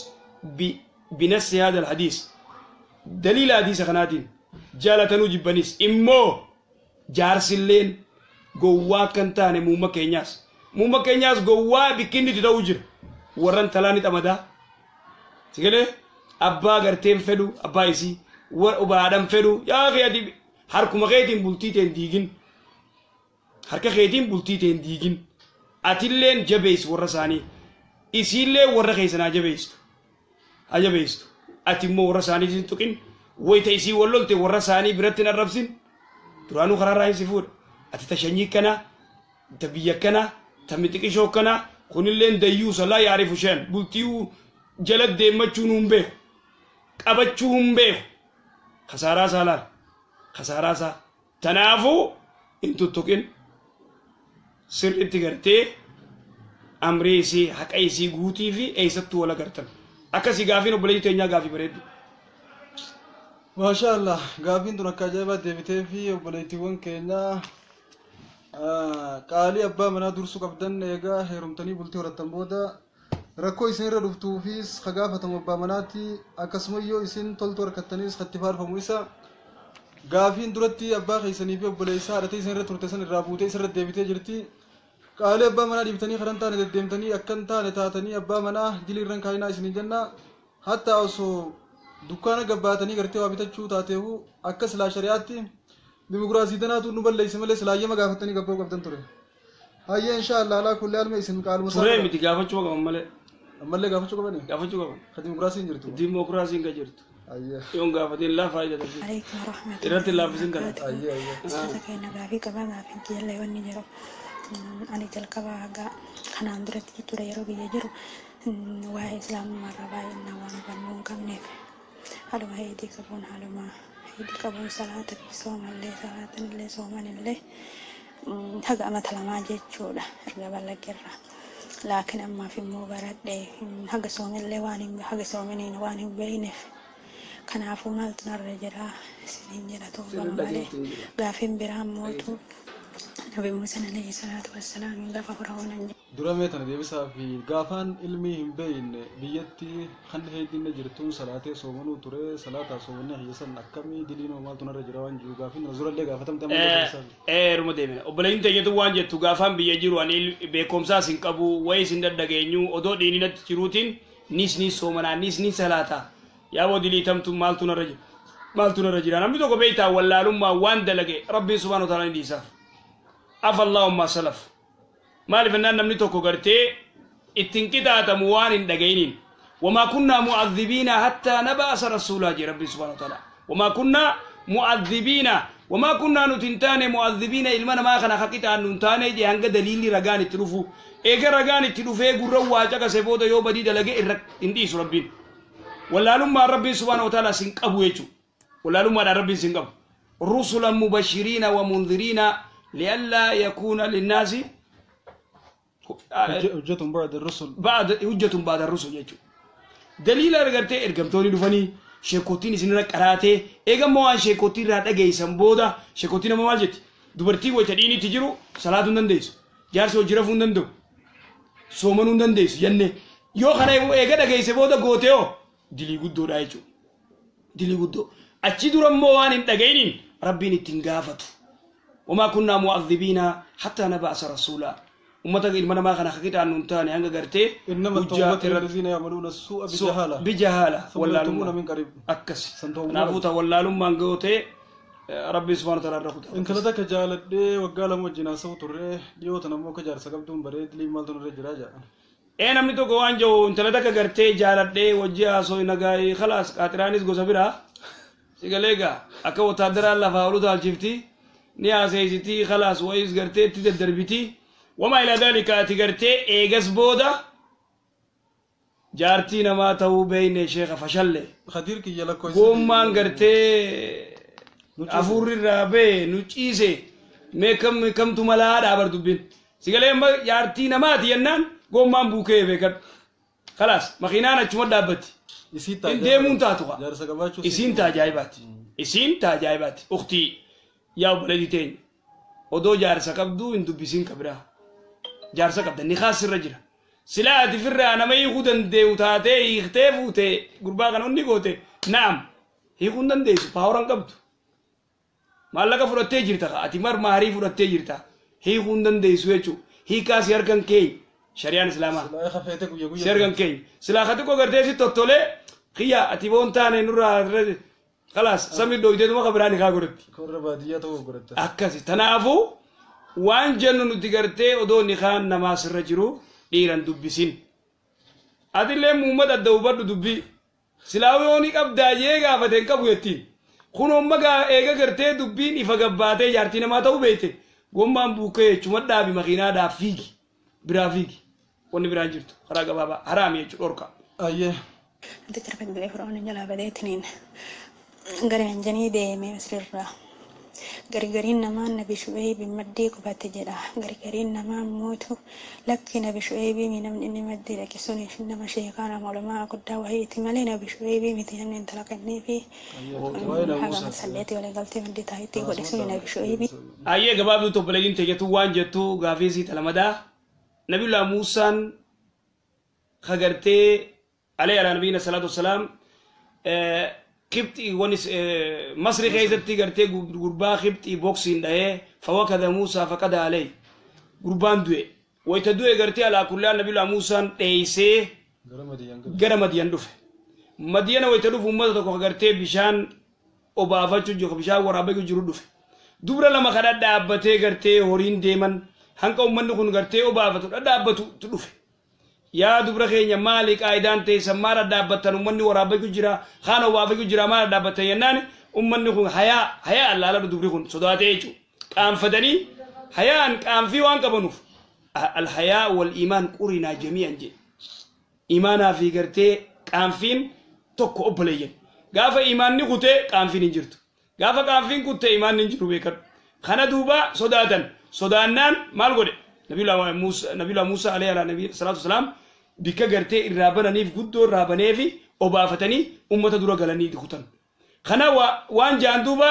binassi haadha alhadiis daliila hadiisa kanaatiin jaalatanuu jibbanis immoo jaarsilleen gowwaa kan taane muumma keenyaas gowwaa bikkinni ta'uu jira warran talaani xamadaa sigale abbaa garteen fedhu abbaa isii ubaadhan fedhu yaa keeti harkuma keetiin bultii teen diigin harka keetiin bultii teen diigin atilleen jabeessi warra isaanii isiillee warra keessanaa jabeessu ati immoo warra isaanii tuqin wayita isii wallolte warra isaanii biratti hin arrabsin duraanuu karaarraa hin si fuudha ati tashanyii kana ta biyya kana ta mixiqishoo kana kunilleen dayyuu salaa yaarifu shan bultii jala deemmachuu hin beeku qabachuu hin beeku khasaaraa isaa laal khasaaraa isaa tanaafuu hin tuttuqin sirriitti gartee amrii isii haqa isii guutii fi eessattuu wala gartan akkasii gaafiin obboleeyyi teenyaa gaafii bareeddu. Masha Allah gaafiin tun akka ajaa'ibaa deebitee fi obboleettiiwwan keenyaa qaalii abbaa manaa dursuu qabdan eegaa heerumtanii bultii horattan booda rakkoo isin irra dhuftuufis ka gaafatamu abbaa manaatti akkasuma yoo isin toltu harkattaniis katti faarfamu isa gaafiin duratti abbaa keessanii fi obboleessaa haadhatee isin irra turte san irraa buutee isin irra deebitee jirti qaalii abbaa manaa dhiibtanii karan taane deddeemtanii akkan taane taatanii abbaa manaa dilii irran kaayinaa isin jenna hatta osoo dukkaana gabbaatanii gartee waa bitachuu taateehu akka silaa shari'aatti dimokiraasii tanaatu nu balleeyse malee silaayyama gaafatanii gabboo qabdan ture hayya inshallah ala kulli alma isin qaaluma turee miti gaafachuu qaban malee ammallee gaafachuu qabani gaafachuu qaban ka dimokiraasiin jirtu dimokiraasiin ka jirtu hayya yoon gaafatiin laa faayida tafi alaykum rahmatullahi irratti laafisin kana hayya ustaata keenya gaafii qabaa gaafii kiyyalle wanni jiru ani jalqabaa hagaa kanaan duratti ture yeroo biyya jiru waa'ee islaamummaa irraa baay'inaan waan hubannoo hin qabneef haaluma heddii qabuun haaluma heddii qabuun salaata fi soomallee salaatanillee soomanillee haga amata lamaa jechuudha erga ballaggeerra laakiin ammaaf immoo baradhee haga soomillee haga soominiin waan hin beeyneef kanaafuu maaltu narra jira isiniin jedha tuubama malee gaafiin biraan mootu nabi Muusaa alayhi salaatu wassalaam gaafa firaa'oon duramee tana deebisaa fi gaafaan ilmi hin beeyne biyyatti kan heddinne jirtuun salaatee soomanuu ture salaataa soomannee hiyyeessan akkamii diliinoo maaltu narra jira waan jiru gaafiin zurallee gaafatamte ruma deemina obboleeyyin teenyatu waan jettu gaafaan biyya jiru ani beekumsaas hin qabu wayi isin daddageenyu odoo dhiininatti jiruutiin nis soomanaa nis salaataa yaaboo diliitamtu maaltu narra jira namni tokko beeytaa wallaalummaa waan dalage rabbiin subhaanahu wa ta'aala ni dhiisaaf afa Allahumma salaf maaliif ennaan namni tokko gartee ittiin qixaatamu waan hin dhagayiniin wamaa kunnaa mu'adhibiina hattaa naba'asa rasuulaa jee rabbi subhaanahu wa ta'aala wamaa kunnaa mu'adhibiina wamaa kunnaa nuti hin taane mu'adhibiina ilma namaa kana haqixaan nun taane jee hanga daliilli ragaan itti dhufu eega ragaan itti dhufee gurra waa caqase booda yoo badii dalage irra hin dhiisu rabbiin wallaalummaan rabbiin subhaanahu wa ta'aala sin qabu jechuudha wallaalummaadhaan rabbiin sin qabu rusulan mubashiriina wa mundhiriina لئلا يكون للناس حجة بعد الرسل بعد الرسل يجو دليل ارغرتي ارغمتوني دفني شيكوتين سنرا قراتي ايغا موان شيكوتين را دغيسن بودا شيكوتين ما مالجت دبرتي وتديني تجرو صلاه نديس جارسو جرفو ندو سومنو نديس ينه يو خنا ايغا دغيسه بودا غوتيو دلي غدو دايچو دلي غدو اچي درم موان دغينين ربي نتنغافتو وما كنا مؤذبين حتى نبعث رسولا أمتك إلمنا ما كان حقيقة أن ننتاني هنگا قرتي إنما التوبة الذين يعملون السوء بجهالة ولا يتوبون من قريب أكس نافوتا ولا لما نقوتي ربي سبحانه وتعالى رخوتا إن كنتك جالت دي وقال موجنا سوط الرئي ديوتنا موكا جار سقبتون بريد لي مالتون الرجراجة أنا من توقع وانجو أنت لدك قرتي جالدة وجه أسوي نجاي خلاص كاترانيس جوزبيرا سيقوليكا أكو تادر الله فاولو تالشفتي نيا سيجتي خلاص ويس قرتي تدربتي وما إلى ذلك أتقرتي إيجاز بودا جارتي نما تو بين شيخ فشل خدير كي يلا كويس قوم ما قرتي أفوري رابي نوتشيسي مكم تملا دابر دبين سيقولي أما جارتي نما تيانان قوم ما بوكي بكر خلاص مخينانا تشمد دابتي إن ديمون تاتوها إسين تاجايبات إسين تاجايبات أختي يا بلديتين ودو جارسا كبدو إن دبسين كبرا جارسا كبدا نخاس الرجل سلا تفر أنا ما يخدن ديو تاتي يختفوا تي قربا كانوا نيجوتي نعم يخدن ديسو باوران كبدو ما لك فرتة جرتا أتمر مهاري فرتة جرتا يخدن ديسو يشو هي كاس يركن كي شريان إسلاما سيرغن كين سلاخاتو كو غرتي توتولي خيا اتيبون تاني نورا خلاص سمي دويدو ما خبراني كاغورت كورباديه تو غرت اكاسي تنافو وان جنن ديغرتي اودو نخان نماس رجرو ديران دبسين ادله محمد الدوبد دبي سلاويوني قبدا ييغا فتن كبويتي خونو مغا ايغا غرتي دبين يفغباتي يارتي نما تو بيتي غومام بوكي چمدا بي مخينا دا فيغي برافيغي وني براجرت خراغا بابا حرام يجو اوركا ايه انت تربت بالفرعون جلا بديتنين غرين جني دي مسرر غرغرين نما نبي شعيب مدي كبات جدا غرغرين نما موتو لكن نبي شعيب من اني مدي لك سوني انما شيخان علماء قد وهي تمالين نبي شعيب مثل ان تلقني في حاجه سليتي ولا قلت مدي تايتي ولا سوني نبي شعيب ايه غباب تو بلين تجتو وانجتو غافيسي تلمدا نبي الله موسى خجرتي عليه على نبينا صلى الله عليه وسلم كبتي ونس مصر خيزتي قرتي غربا خبتي بوكسين ده فوكذا موسى فقد عليه غربان دوي ويتدوي قرتي على كل نبي الله موسى تيسي غرم مدين دف مدينة ويتدوف أمته خجرتي بشان أبافة جو بشان ورابي جو دف دبر لما خدت دابتي قرتي هورين ديمن هنك أمنو كن قرتي أبافة دابتو تدف يا دبر خينيا مالك أيضا تسمار دابتن أمني ورابي كجرا خانو وابي كجرا مار دابتن ينان أمني كن حياء الله لا دبر كن صدقاتي جو كام فدني حياء كام في وان كبنوف الحياء والإيمان قرنا جميعا جي إيمانا في قرتي كام فين توكو أبليين غافا إيمان نكوتي كام فين نجرتو غافا كام فين كوتي إيمان نجرو بكر خنا دوبا صدقاتن صدقنان مال قد نبي الله موسى عليه النبي صلى الله عليه وسلم بك غرتي الرابنا نيف غدو رابنا في وبافتني امه درو غلني دخوتن خنا وان جاندوبا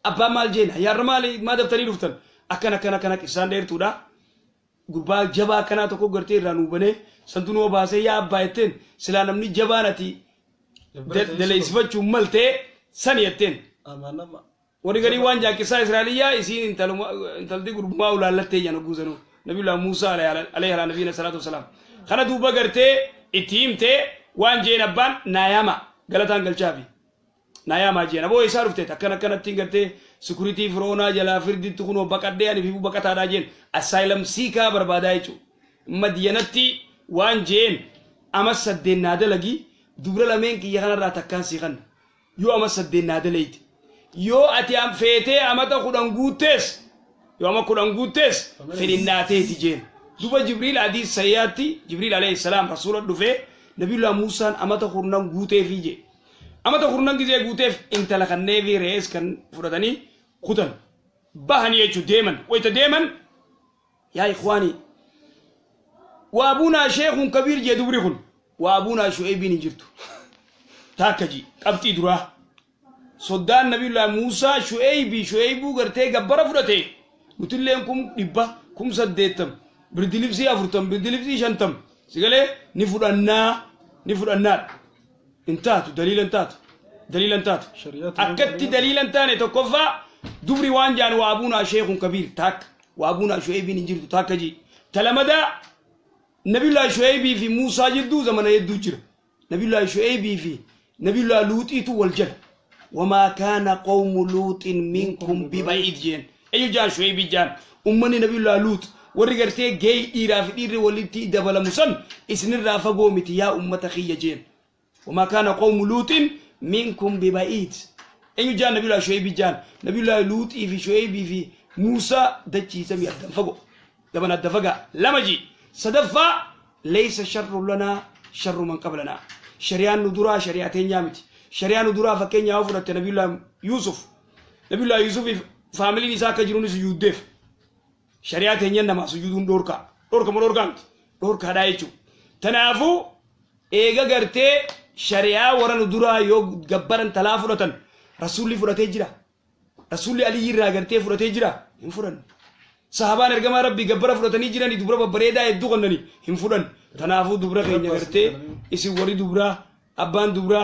ابا مال جين يا رمالي ما دفتري دفتن اكنا كسان دير تودا غربا جبا كنا تو غرتي رانو بني سنتونو باسي يا بايتن سلا نمني جبانتي دليسفچو ملتي سنيتين امانما ورغري وان جا كسا اسرائيليا اسين انتل دي غربا ولالتي جانو غوزنو نبي الله موسى عليه النبي صلى الله عليه وسلم خنا دوبا غرتي اتيمتي وان جين ابان ناياما غلطان غلچافي ناياما جين ابو يسارفته كنا تينغرتي سكوريتي فرونا جلا فردي تكونو بقدي يعني في بقتا داجين اسايلم سيكا بربادايچو مدينتي وان جين اما سدين نادلغي دبر لمن كي يخنا راتكان سيخن يو اما سدين نادليت يو اتي ام فيتي اما تخدن غوتس يو اما خدن غوتس فيناتي تجين دوبا جبريل حديث سياتي جبريل عليه السلام رسول الله نبي الله موسى اما تخدن غوتي فيجي اما تخدن غيجي غوتي انت لخني في رئيس كان فرداني خدن بهني يجو ديمن ويت ديمن يا اخواني وابونا شيخ كبير جدبريخن وابونا شعيب نجرتو تاكجي قبتي درا صدان نبي الله موسى شعيب غرتي غبر فرتي متلينكم دبا كم سديتم بردلبسي افرتم بردلبسي شنتم سيغلي نفدنا انتات دليل انتات اكدت دليل انتاني تكفى دبري وانجان وابونا شيخ كبير تاك وابونا شعيب نجرتو تاكجي تلمدا نبي الله شعيب في موسى جدو زمن يدو جر نبي الله شعيب في نبي الله لوط والجل وما كان قوم لوط منكم ببعيد جين اي جان شعيب جان امني نبي الله لوط warri gartee gay dhiiraa fi dhiirri walitti dabalamu san isinirraa fagoo miti yaa ummata kiyya jeen وما كان قوم لوط منكم ببعيد أيو جان نبي الله شعيب جان نبي الله لوط في شعيب في موسى دجي سمي الدفقو لما الدفقا لما جي صدفا ليس شر لنا شر من قبلنا شريان ندرا شريعتين يامتي شريان ندرا فكين يوفرت نبي الله يوسف نبي الله يوسف فاميلي نساء كجرون سجود دف شريعتين ينما سجودون دوركا مروركا دايتو تنافو إيجا غرتي شريعة ورا ندرا يو جبران تلافلتن رسولي فراتي جرا رسولي علي يرا غرتي فراتي جرا هم فرن صحابان ارجما ربي جبرا فراتني جرا ني دبرا بريدا يدوغنني هم فرن تنافو دبرا كينيا غرتي اسي وري دبرا ابان دبرا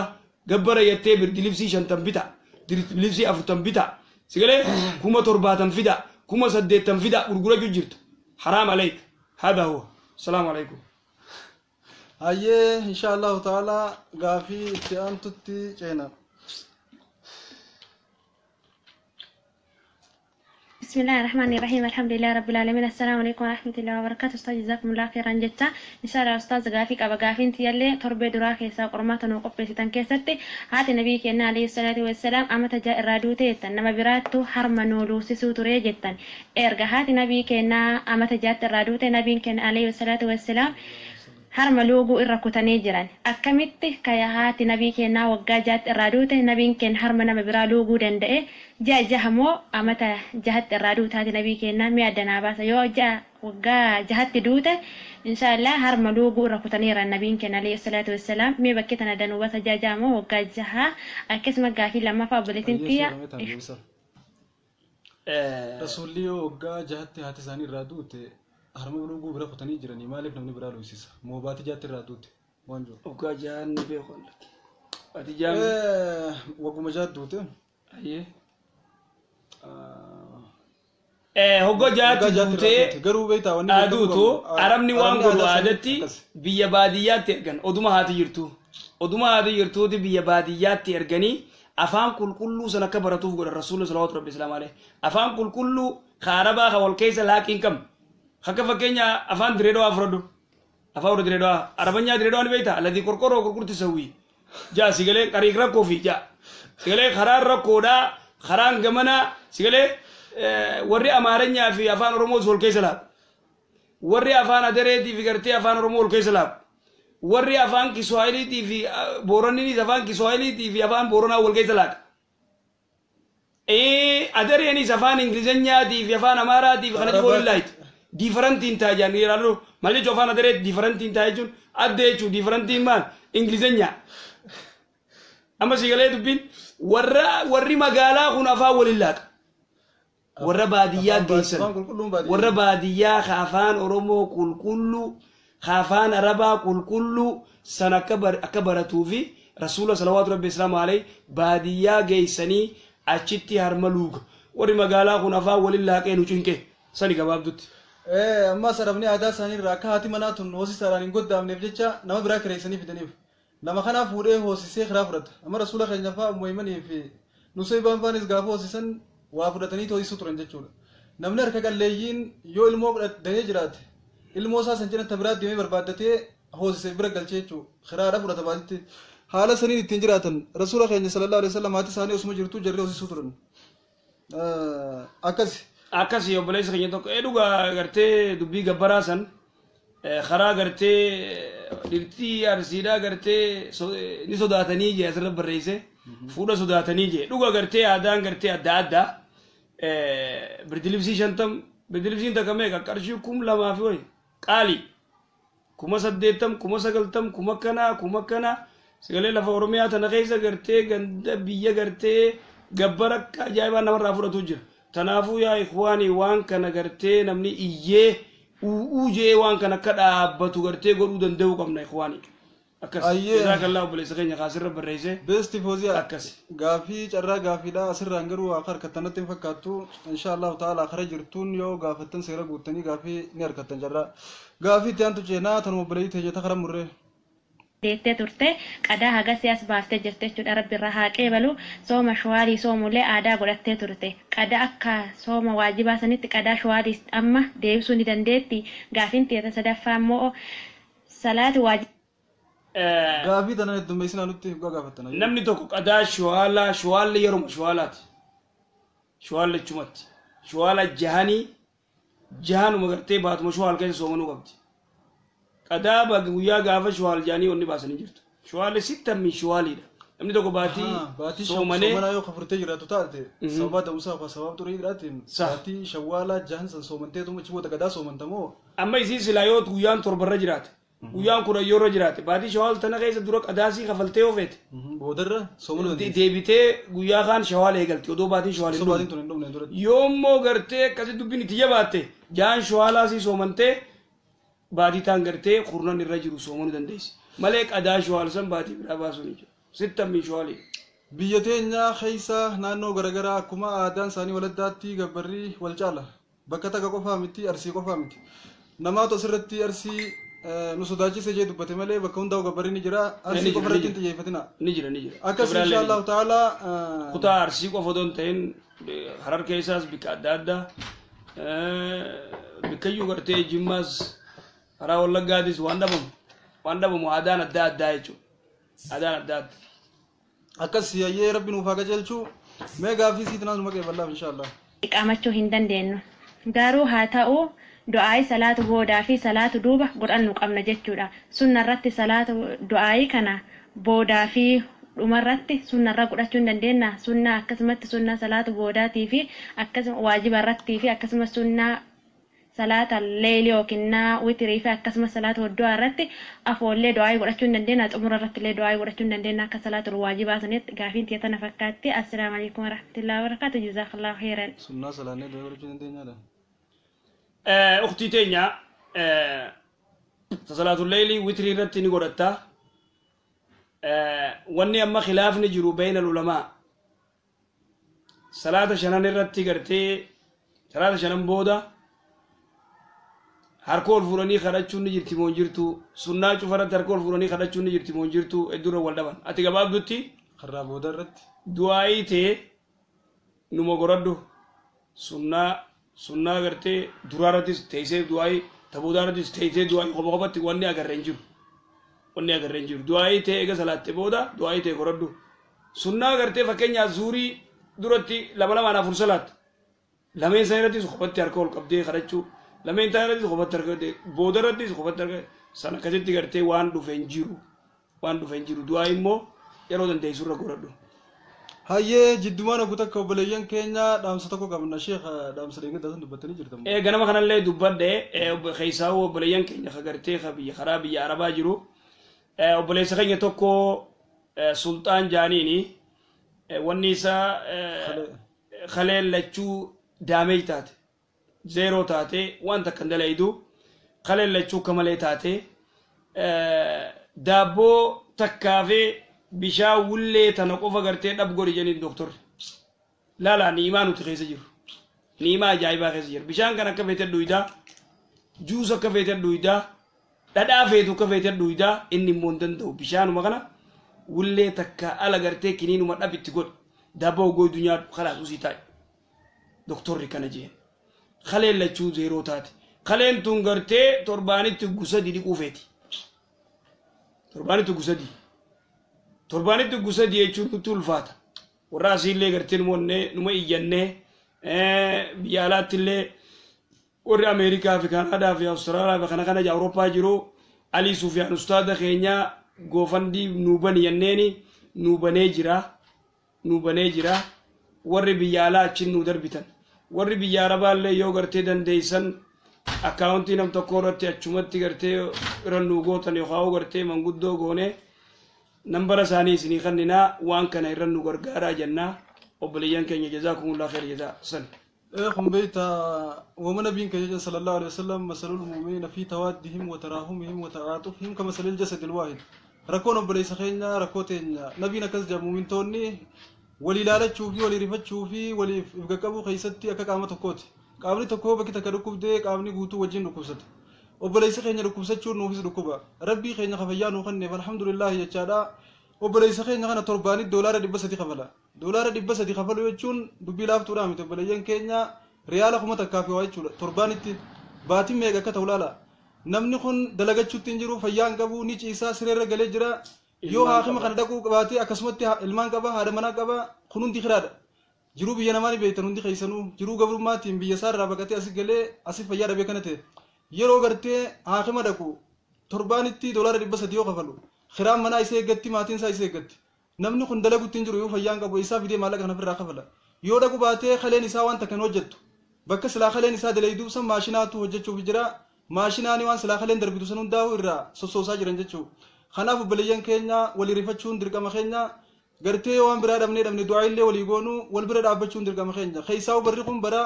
جبرا يتي بردلبسي شنتم بيتا دلبسي افوتم بيتا سيغلي كوما ترباتم فيدا كوما سديتم فيدا غرغرا جيرت حرام عليك هذا هو السلام عليكم أيه إن شاء الله تعالى غافي تيان تتي جينا بسم الله الرحمن الرحيم الحمد لله رب العالمين السلام عليكم ورحمة الله وبركاته أستاذ جزاكم الله خيرا جدا إن شاء الله أستاذ غافي أبا غافين تيالي تربي دراك يسا قرمات وقبل ستان كيستي هاتي نبي كينا عليه الصلاة والسلام أما تجاء الرادوتي نما براتو حرم نولو سيسو تري جدا إرغا هاتي نبي كينا أما تجاء الرادوتي نبي كينا عليه الصلاة والسلام harma looguu irra kutanii jiran akkamitti kaya haati nabii keenyaa waggaa jaatti irraa duute nabiin keen harma nama biraa looguu danda'e jahamoo amata jahatti irraa duute haati nabii keenyaa mi'a addanaa baasa yoo waggaa jahatti duute inshallah harma looguu irra kutaniira nabiin keenyaa alayhi salaatu wassalaam mi bakkee tana danuu basa jahamoo waggaa jaha akkasuma gaafii lammaffaa obboleettiin tiyya rasuulli yoo waggaa jahatti haati isaanii irraa duute harma looguu bira kutanii jiranii maaliif namni biraa loosisa moobaati jaatti irraa duute waan jiru waggaa jahan beekon ati jahan wagguma jahat duute ayyee hoggo jaatti duute garuu beektaa wanni aduutu arabni waan godhu aadatti biyya baadiyyaatti ergan oduma haati jirtuuti biyya baadiyyaatti erganii afaan qulqulluu san akka baratuuf godhan rasuulli salawaatu rabbi islaam alayhi afaan qulqulluu kaarabaa ka wal keessa laaqiin qabne haka fakkeenya afaan direedoo afrodu afaan direedoo arabanya direedoo ni beekta alladhi qorqoroo qurqurti sawi jaa sigale qariq rakkoo fi jaa sigale kharaan rakkoodha kharaan gamana sigale warri amaaranyaa fi afaan oromoo wal keessa laab warri afaan adereetii fi gartee afaan oromoo wal keessa laab warri afaan kiswaahiliitii fi booraniinis afaan kiswaahiliitii fi afaan booranaa wal keessa laab adereenis afaan ingilizanyaatii fi afaan amaaraatii fi kana jiboolillaahiti differentin tajan iralo malje jofana dere differentin tajun addechu differentin man ingilizenya amma sigale dubbin warri magala kun afa walilaq warra baadiya geysan warra baadiya khafan oromo kulkullu khafan araba kulkullu sanakabaratu fi rasul sallallahu alaihi wasallam alay baadiya geysani achitti harmaluga warri magala kun afa walilaq enu cinke sani gababdutti amma sarabni aadaa isaanii irraa akka haati manaa tun hoosisaan hin goddaamneef jecha nama biraa kireessanii fidaniif nama kanaa fuudhee hoosisee kiraa fudhata amma rasuula keenya fa'aa muhiimanii fi nusee baanfaanis gaafa hoosisan waa fudhatanii hoosisuu turan jechuudha namni harka qalleeyyiin yoo ilmoo fudhatee jiraate ilmoo isaa san cinatti biraa deemee barbaaddatee hoosisee bira galchee jechuudha kiraadha fudhata baatitti haala saniin ittiin jiraatan rasuula keenya sallallahu alaihi wasallam haati isaanii osuma jirtuu jarri hoosisuu turan akkasi obboleessa keenya tokko dhuga gartee dubbii gabbaraa san karaa gartee dhirtii arsiidhaa gartee ni sodaatanii jee asirra barreesse fuudha sodaatanii jee dhuga gartee aadaan gartee adda addaa birdilibsii 50 birdilibsiin takka meeqa qarshii 2,000 fi wayi qaali 80,000 90,000 kuma sagalee lafa oromiyaa tana keessa gartee ganda biyya gartee gabbara ajaa'ibaa namarraa fudhatu jira تنافو يا إخواني وان كان غرتي نمني إيه ووجي وان كان كذا بتو غرتي قولوا دندو كمنا إخواني أكس جزاك الله بليسكين يا خاسر بالرئيسة بس تفوزي أكس غافي جرا غافي لا أسر رانغرو آخر كتنا تنفكاتو إن شاء الله تعالى آخر جرتون يو غافتن سيرا قوتني غافي نير كتن جرا غافي تيان تجينا تنو بلي تجي تخرم مرة deettee turte qadaa hagasii as baaftee jirte jechuudha. Rabbi irraa haa qeebalu. Sooma shawaalii soomullee aadaa godhattee turte. Qadaa akka sooma waajibaa sanitti qadaa shawaalii amma deebisuu ni dandeetti. Gaafiin teeta sadaffaa immoo salaati waajibaa. Gaafii tana heddummeessinaa nutti gaafatana. Namni tokko qadaa shawaalli yeroo shawaalaati. Shawaalla chumatti. Shawaala jahanuma gartee baatuma shawaal keessa soomanuu qabdi. Qadaa guyyaa gaafa shawaal jaanii onni baasanii jirtu. Shawaalli sittammi shawaaliidha. Namni tokko baatii soomanee yoo kafurtee jiraatu taate sababa ta'uusaa fa sababa turii jiraatiin baatii shawaala jahan san soomantee tuma ciboota qadaa soomantamoo. Amma isiin silaa yoo guyyaan torbarra jiraate. Guyyaan kudha yeroo jiraate baatii shawaal tana keessa dura qadaasii kafaltee oofeete. Boodarra soomanuu dandeessi. Deebitee guyyaa kaan shawaal eegalti odoo baatiin shawaal hin dhumne. Yoommoo gartee akkasii dubbiin itti jabaatte jaan shawaalaasii soomantee baatii taan gartee kurnan irra jiru soomanuu dandeessi. Malee qadaa shawaal san baatii biraa baasuun jiru. Sittammi shawaalii. Biyya teenya keessa naannoo garaagaraa akkuma aadaan isaanii waladdaatti gabbarrii wal caala. Bakka takka qofaa miti arsii qofaa miti. Namaatu asirratti arsii nu sodaachise jee dubbate malee bakka hundaa gabbarri ni jira. Arsii qofa irratti hin xiyyeeffatina. Ni jira. Akkas inshallah ta'ala kutaa arsii qofa odoon ta'in harar keessaas bikka adda addaa bikkayyuu gartee jimmaas karaa wallaggaadis waan dhabamu aadaan adda addaa jechuudha. Aadaan adda addaa. Akkas yayyee rabbi nuuf haa qajeelchu mee gaaffii siitinaa numa qeeballaaf inshallah. Qaamachuu hin dandeenyu. Garuu haa ta'u du'aayi salaatu boodaa fi salaatu duuba godhannu qabna jechuudha. Sunna irratti salaatu du'aayi kana boodaa fi dhumarratti sunna irra godhachuu hin dandeenya. Sunna akkasumatti sunna salaatu boodaatii fi akkasuma waajiba irrattii fi akkasuma sunna salaata leelii yookiin witirii fi akkasuma salaata hoddu'aa irratti afoollee du'aayi godhachuu hin dandeenya. Xumura irratti illee du'aayi godhachuu hin dandeenya akka salaatu waajibaa sanitti gaafiin teetana fakkaatti. Assalaamu alaikum warahmatullahi wabarakatuh. Jazakallahu khairan. Sunnaa salaannee du'aayi godhachuu hin dandeenyaadha. أختي تينيا صلاة الليل وتري رتني قرطة واني أما خلاف نجرو بين العلماء صلاة شنان رتي قرتي صلاة شنان بودا هركول فراني خرجتشون نجرتي مونجرتو سنة شفرت هركول فراني خرجتشون نجرتي مونجرتو الدورة والدبان أتجاباب دوتي خراب بودا رت دعائي تي نمو قردو سنة agartee duraarrattis teessee du'aayi tabuudaarrattis teessee du'aayi qofa qofatti wanni agarreen jiru du'aayi ta'e eega salaatte booda du'aayi ta'e qoraddu sunnaa agartee fakkeenyaaf zuurii duratti lamaan afur salaatte lameen isaa irrattis qofatti harka ol qabdee kadhachuu lameen isaa irrattis qofatti harka boodarrattis qofatti harka sana akkasitti agartee waan dhufeen jiru du'aayi immoo yeroo dandeessurra qoraddu. Hayyee jiddumaan ogu takka obboleeyyan keenya dhaamsa tokko qabna sheekha dhaamsa deeggarsa daasan dubbatanii jirtamu. Ganama kanallee dubbadhe keessaa obboleeyyan keenya kagartee karaa biyya Arabaa jiru obboleessa keenya tokko sultaan jaaniini wanni isaa kaleellachuu daamee taate zeeroo taate waan takka hin dalaydu kaleellachuu kamalee taate daabboo takkaafee bishaa wullee tana qofa gartee dhab godhi jeniin doktor laala niimaa nuti keessa jiru niimaa ajaa'ibaa keessa jiru bishaan kan akka feete dhuydaa juus akka feete dhuydaa dhadhaa feetu akka feete dhuydaa inni immoo hin danda'u bishaanuma kana wullee takka ala gartee kiniinuma dhab itti godhi daabboo goyduu nyaadhu kalaas usii taa'e doktorri kana jeen kaleen lachuu zeeroo taate kaleen tun gartee torbaanitti gusadi dhiquu feeti torbaanitti gusadi jechuun nutti ulfaata warra asiillee gartee numa iyyannee biyya alaattillee warri Ameerikaa fi Kanaadaa fi Awustiraaliyaa fi kana Awurooppaa jiru Alii Sufiyaan ustaada keenyaa goofandii nuuban yanneeni nuubanee jira warri biyya alaa achiin nu darbitan warri biyya Arabaallee yoo gartee dandeeysan akkaawuntii nam tokko irratti achumatti gartee irra nu gootan yookaan gartee manguddoo goonee nambara isaanii isinii kanninaa waan kana irra nu gargaaraa jennaa obboleeyyan keenya jazaakumullahu khayr jazaa san. هم بيتا ومن نبيك صلى الله عليه وسلم مثل المؤمنين في توادهم وتراحمهم وتعاطفهم كمثل الجسد الواحد ركون بليس خينا ركوتين نبينا كذا مؤمن توني ولي لا تشوفي ولي رفت تشوفي ولي يبقى كابو خيستي أكا قامت كوت قابني تكو بكي تكركب دي قابني قوتو وجين ركوست obboleessa keenya dhukkubsachuun nuufis dhukkuba rabbii keenya kafayyaa nuu kenneef alhamdulillahi jechaadha obboleessa keenya kana torbaanit doolaara 300 kafala doolaara 300 kafalu jechuun dubbii laaftuudha miti obboleeyyan keenya riyaala 1000 takkaafi waa jechuudha torbaanitti baatiin meeqa akka ta'u laala namni kun dalagachuutti hin jiru fayyaa hin qabu ni ciisaa sireerra galee jira yoo haakima kana dhaquu qabaatee akkasumatti ilmaan qaba haadha manaa qaba kun hundi kiraadha jiruu biyya namaa ni beektan hundi keessanuu jiruu gabrummaatiin biyya isaa irraa baqatee asi galee asi fayyaa dhabee kana ta'e yeroo gartee haakima dhaqu torbaanitti doolaara 300 yoo kafalu kiraan manaa isa eeggatti maatiin isaa isa eeggatti namni kun dalaguutti hin jiru yoo fayyaan qabu isaa fidee maallaqa kana ofirraa kafala yoo dhaqu baatee kaleen isaa waan takkan hojjettu bakka silaa kaleen isaa dalayduu san maashinaatu hojjechuuf jira maashinaani waan silaa kaleen darbitu san hundaa'u irraa sossoosaa jiran jechuudha kanaaf obboleeyyan keenya walii rifachuun dirqama keenya gartee waan biraa dhabne du'aa illee walii goonu wal bira dhaabbachuun dirqama keenya keessaa barri kun bara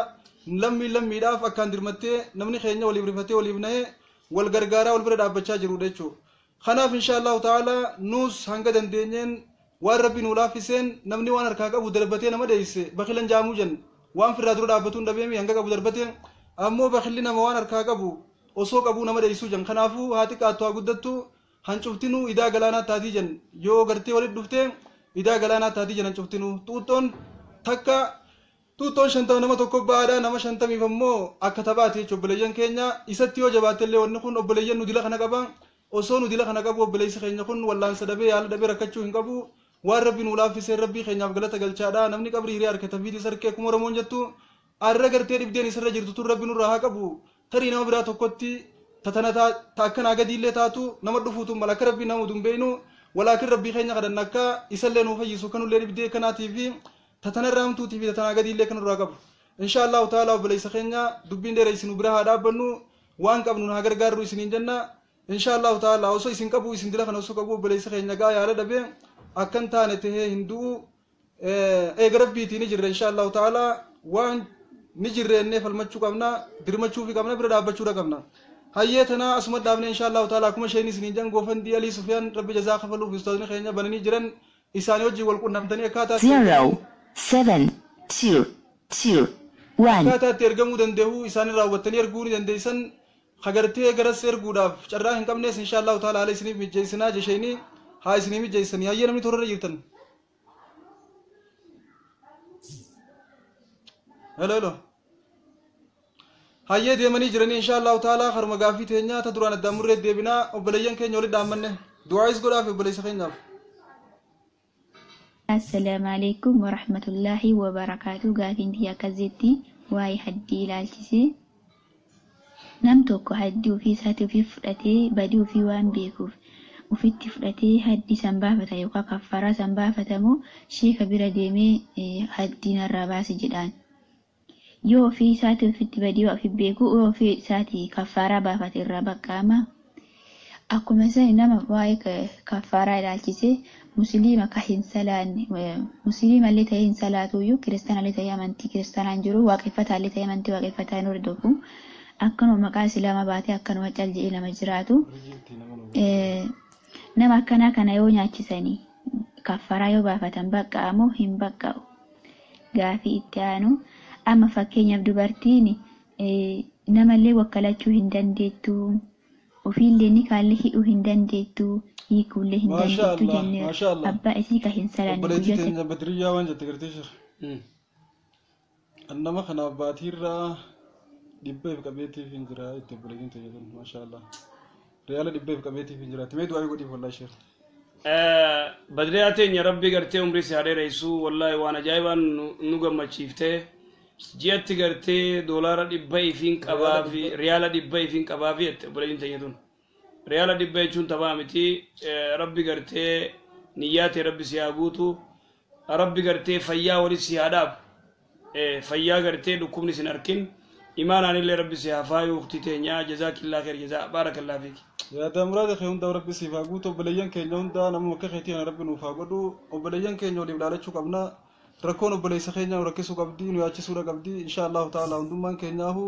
lammiidhaaf akkaan dirmattee namni keenya waliif rifatee waliif na'ee wal gargaaraa wal bira dhaabbachaa jirudha jechuudha kanaaf inshaallahu ta'ala nuus hanga dandeenyeen waan rabbi nuu laaffiseen namni waan harkaa qabu darbatee nama deeyse bakilan jaamuu jen waan firraa dura dhaabbatuun dhabeemi hanga qabu darbatee ammoo bakilli nama waan harkaa qabu osoo qabuu nama deeysuu jen kanaafuu haati qaattu haa guddattu hancuftinuu idaa galaanaa taatii jen yoo gartee walit dhuftee idaa galaanaa taatii jen hancuftinuu xuuxxoon takka xuuxxoon 50 nama tokko baadhaa nama 50 ammoo akka tabaati jechuudha obboleeyyan keenya isatti yoo jabaatellee wanni kun obboleeyyan nu dila kana qaba osoo nu dila kana qabu obboleessi keenya kun wallaansa dhabee yaala dhabee rakkachuu hin qabu waan rabbi nu laaffisee rabbii keenyaaf galata galchaadha namni qabrii hiree harkatan fiidii sarkee kuma oromoon jettu arra gartee dhibdeen isarra jirtu tun rabbi nurraa haa qabu tarii nama biraa tokkotti tatana taakkanaa gadiillee taatu nama dhufuutu mala akka rabbii nama dumbeeynu walaakin rabbii keenya kadhanna akka isallee nuu fayyisu kanullee dhibdee kanaatii fi tatana raamtuutii fi tatanaa gadiillee kanurraa qabu inshaallahu ta'ala obboleessa keenya dubbiin dheere isin bira haa dhaabbannu waan qabnu haa gargaarru isiniin jenna inshaallahu ta'ala osoo isin qabu isin dila kana osoo qabu obboleessa keenya gaa yaala dhabee akkan taane tahee hinduu eega rabbiitii ni jirre inshaallahu ta'ala waan ni jirreennee falmachuu qabna dirmachuu fi qabna bira dhaabbachuudha qabna hayyee tanaa asuma dhaabne inshaallahu ta'ala akkuma isheen isiniin jan goofandii alii sufyaan rabbi jazaa kafaluuf ustaadni keenya bananii jiran isaanii wajjin wal qunnamtanii akkaataa 07221 akkaataatti ergamuu danda'u isaanii raawwattanii erguu ni dandeessan hagartee garas erguudhaaf carraa hin qabnees inshaallahu ta'ala haala isiniif mijjeessinaa jesheenii haa isinii mijjeessanii hayyee namni tororra jirtan hello hayyee deemanii jiranii inshaallahu ta'ala harma gaafii teenya ta duraan addaan murree deebinaa obboleeyyan keenya walitti dhaammanne du'aayis godhaaf obboleessa keenyaaf السلام عليكم ورحمة الله وبركاته قافين دي كزيتي واي حدي لالتسي نمتوكو حدي وفي ساتي وفي فرأتي بدي وفي وان بيكوف وفي فرأتي حدي سنبافة يوكا كفارة سنبافة مو شي كبيرة ديمي حدينا الراباس جدان يو في ساتي وفي بدي وفي بيكو وفي ساتي كفارة بافة الرابا كاما أكو مثلا نما واي كفارة لالتسي مسلمة كهين سلان مسلمة اللي تهين سلاتو يو كريستان اللي تهي أمانتي كريستان عنجرو واقفتها اللي تهي أمانتي واقفتها نوردوكو أكنو مقا سلامة باتي أكنو وجل جئينا مجراتو نما كان يو نياتشساني كفارا يو بافتن بقى أمو هم بقى غافي إتانو أما فكين يبدو بارتيني نما اللي وكالاتشو هندان ديتو وفي اللي نكاليه هندان ديتو يكون له ما شاء الله ما شاء الله أبا إسيك هنسلان بلدي تنجا بدرية وانجا تقرتيشر أنما خنا باتيرا دبي في كبيتي في انجرا تبلغين تجدون ما شاء الله ريال دبي في كبيتي في انجرا تميدو أي قدي والله شيخ بدرياتين يا ربي قرتي عمري سعري رئيسو والله وانا جايبا نوغا ما شيفته جيت قرتي دولار دبي فين كبابي ريال دبي فين كبابي تبلغين تجدون ريال دبي جون تبامتي ربي قرتي نياتي ربي سيابوتو ربي قرتي فيا ولي سياداب فيا قرتي دكومني سنركن إيمانا اللي ربي سيافاي وقتي تينيا جزاك الله خير جزاء بارك الله فيك يا تمراد خيون دا ربي سيفاغوتو بليان كينيون دا نمو كخيتي ربي نوفاغدو وبليان كينيو لي بلالچو قبنا ركونو بلي سخينيا وركسو قبدي نو ياچسو قبدي ان شاء الله تعالى وندمان كينياهو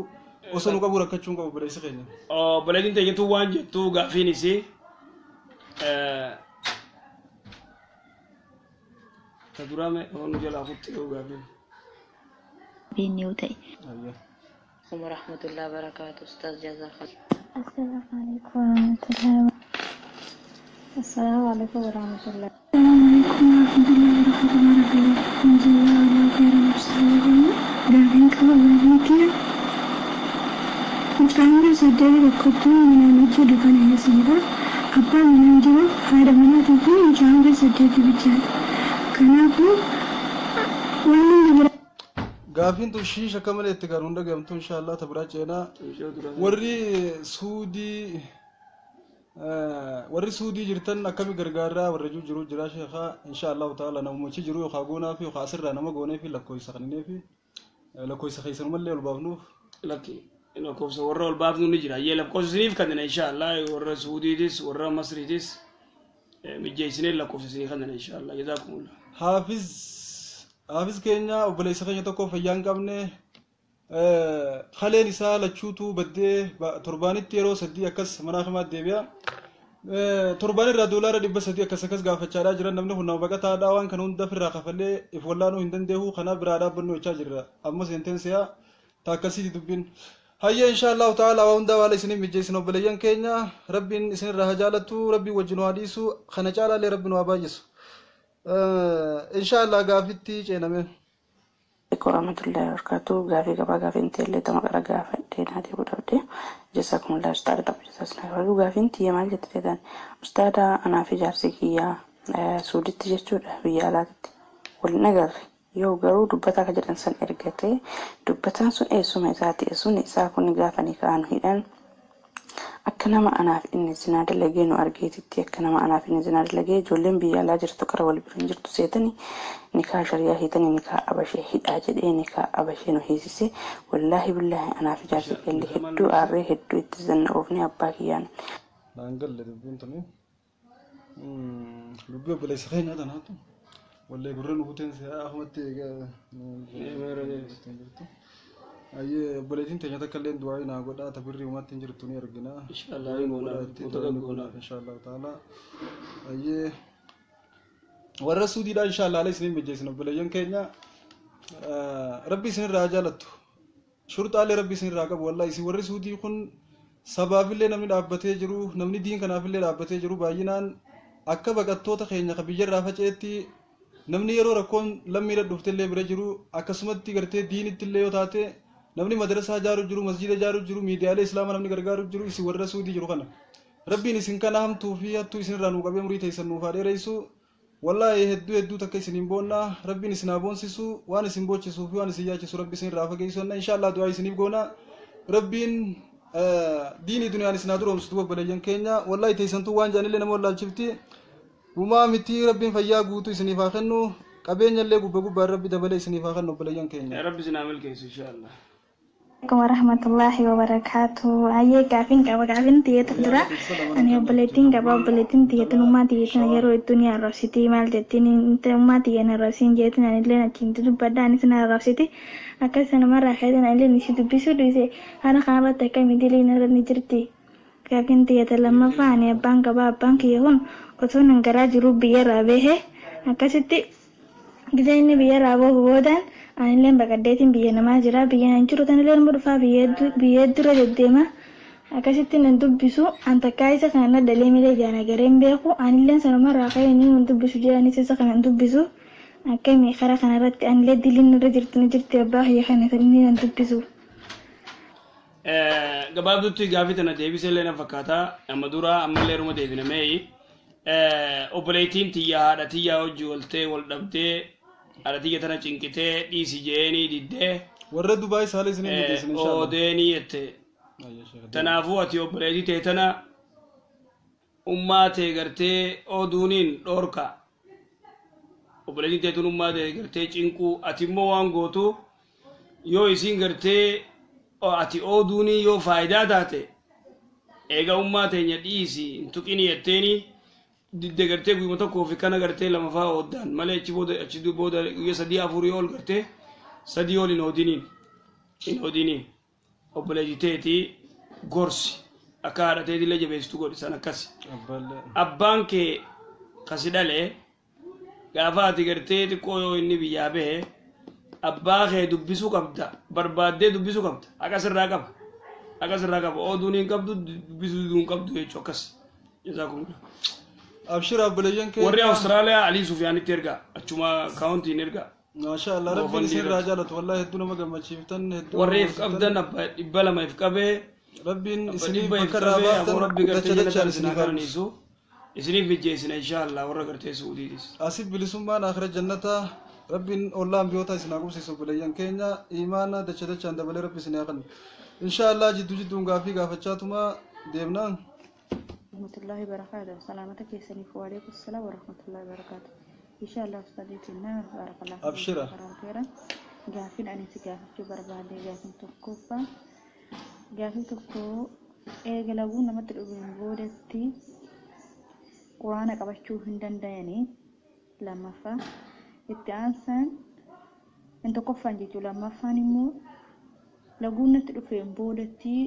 وصلوا قبو ركچون قبو بلي سخينيا بلدين تيجتو وانج تو غافيني سي تدرامه هون جلا خوتو غافين بينيوتي ورحمة الله وبركاته أستاذ جزاك الله السلام عليكم ورحمة الله السلام عليكم ورحمة الله. السلام عليكم ورحمة الله وبركاته. جزا الله خير المسلمين. قاعدين كوالديكي. متعامل صدق الكتب من المجد كان يسيرا. أبا من الجو هذا من تقول متعامل صدق بجد. كنابو وين قافين تشيش كمان يتكررون ده قامتوا إن شاء الله تبرع جينا وري سودي warri suudii jirtan akkami gargaaraa warra jiru jira sheekha insha Allah ta'ala namoonni jiru khaagoona fi khaasirra nama goonee fi lakkooysa kannee fi lakkooysa keessan mallee ol baafnuuf lakki lakkoofsa warra ol baafnu ni jira yee lakkoofsiniif kanneen insha Allah warra suudiitis warra masriitis mijjeessinee lakkoofsiniif kanneen insha Allah jazaakumullah. Hafiz keenya obboleessa keenya tokko fayyaan qabne خلين إسالة شوتو بدي ترباني تيرو سدي أكس مناخمات ديبيا ترباني الدولار دي بس سدي أكس أكس قافة شارع جرا نمنه هنا وبقى تاداوان كانون دفر راقفلي إفولانو هندن دهو خنا برادة بنو يشاجر أما سنتين سيا تاكسي دبين هيا إن شاء الله تعالى واندا ولا سنين مجلس نوبليان كينيا ربي سن رهجالتو ربي وجنو حديثو خنجالا لربي واباجسو إن شاء الله قافتي جينا ورحمة الله وبركاته. غافي غبا غافي انتي اللي تمقرا غافي دينا دي بودودي جزاكم الله أستاذ رب جزاسنا ولو غافي انتي يمال جتريدان أستاذ أنا في جارسيكيا سودي تجسود بيالات والنقر يو غرو دبتا كجران سن إرغتي دبتا سن إيسو ميزاتي إيسو نيسا كوني غافني كانو هيدان أكنما أنا في إني زناد لجينو أرجيتي أكنما أنا في إني زناد لجي جولين بيالا جرتو كرا والبرنجرتو سيتني نكاح شريعة هيتني نكاح أبشي هيد أجد إيه نكاح أبشي نهيسي والله بالله أنا في جالس اللي هدو أري هدو يتزن أوفني أباكي يعني. نانجل لدبين تمام. لبيه بلا سخين هذا ناتو ولا يقولون بوتين سيا أحمد تيجا. أيه بلدين تاني تكلم دعائي ناقودا تبري وما تنجر توني رجنا. إن شاء الله يقولنا إن شاء الله تعالى. أيه ورا سودي دا إن شاء الله عليه سنين بجيسنا بلدين كينيا ربي سن راجالتو شرط على ربي سن راقب والله إسي ورا سودي يكون سبب اللي نمني دابته جرو نمني دين كنا في اللي دابته جرو باجنان أكبر بقتو تخينيا كبيجر رافجتي نمني يرو ركون لم يرد دفت اللي برجرو أكسمت تيجرته دين اللي يوتاته نمني مدرسة جارو جرو مسجد جارو جرو ميديا الإسلام نمني غرغارو جرو إسي ورا سودي جرو كنا ربي نسين كنا هم توفيا تو إسن رانو كبير مريت إسن نوفاري رئيسو والله هدو تكي سنين بونا ربي نسنابون سيسو وانا سنبوچ سوفي وانا سيجاچ سو ربي سن رافا كيسونا إن شاء الله دعاء سنين بونا ربي ديني دنيا نسنادرو مستوى بلجان كينيا والله تيسنتو وان جاني لنا مولا شفتي وما متي ربي فيا غوتو سنين فاخنو قبين اللي غوبا ربي دبل سنين فاخنو بلجان كينيا يا ربي سنعمل كيس إن شاء الله. Assalamualaikum warahmatullahi wabarakatuh. Aye gafin tiye tadura. Ani obboleettiin gaba obboleettiin tiye tanummaa tiye tana yeroo ittuun arrabsiti maal jettiin intummaa tiye arrabsiin jeetin anillee achiin dubbadda anis na arrabsiti akkas namarraa ka'eetan anillee nisi dubbisuu dhiise haala kanarratti akka miidiyaa irra ni jirti. Gafin tiye ta lammaffaa ani abbaan gabaa abbaan kiyya kun otoo nan garaa jiru biyyarraa behe akkasitti gisa inni biyyarraa boobu boodaan anilleen baqaddeetiin biyya namaa jira biyya nan jiru tanillee nama dhufaa biyya dura deddeema akkasitti nan dubbisu an takkaa isa kana dalee milee jaana gareen beeku anilleen sanumarraa ka'ee ni nan dubbisu jedhanis isa kana dubbisu akkamii karaa kanarratti anillee diliin irra jirti abbaa kiyya kana ni nan dubbisu. Gabaabduutti gaafii tana deebisee illee na fakkaata amma dura ammallee ruma deebinamee obboleettiin tiyyaa haadha tiyyaa hojii oltee wal dhabdee Arati tana cinkite dhiisi jeeni diddee warra Dubaay saalee isin miidheessin inshallah odeeni yette tanaafuu ati obboleetii tee tana ummaa tee gartee oduuniin dhoorka obboleetii tee tun ummaa tee gartee cinkuu ati immoo waan gootu yoo isin gartee ati oduunii yoo faayidaa taate eega ummaa teenya dhiisi hin tuqini yetteeni didde gartee guyuma tokko fi kana gartee lama faa oddaan malee achi booda guyya sadii afurii ol gartee sadii ol hin odiniin obboleetiteetii gorsi akka haadhateetillee jabeessitu godhisan akkasi abbaan kee kasi dhalee gaafa ati gartee xiqqoo yoo inni biyyaa bahe abbaa kee dubbisuu qabda barbaaddee dubbisuu qabda akka sirraa qaba أكاس الرقاب أو دونين قبضوا بيزودون قبضوا يجوا كاس جزاكم الله أبشر أبليان كي وري أستراليا علي سفيان ترجع أشوما كاونتي نرجع ما شاء الله ربي يسير رجالة والله هدونا ما قام تشيفتن وري أبدنا إبلا ما يفكابه ربي إسني بكر ربي قرتي جل سنكرن يسوع إسني بيجيسنا إن شاء الله ورا قرتي سعوديس أسيب بلسوما آخر الجنة ربي الله بيوتا سناقوم سيسو بليان كينيا إيمانا دشة عند بلي ربي سنياقن إن شاء الله جدو جدو غافي غافتشاتما ديمنا ورحمة الله وبركاته سلامتك يا سنيف وعليكم السلام ورحمة الله وبركاته إن شاء الله أستاذتنا بارك الله فيك أبشرة خيرا جافين أنا تجافي جو بربادي جافين تكوفا جافين تكو إيجلاوون ما تلقون بودتي قرآن كبشوا هندن ديني لما فا التعانسان أنت كفان جيتو لما فانيمو لقونا تلقون بودتي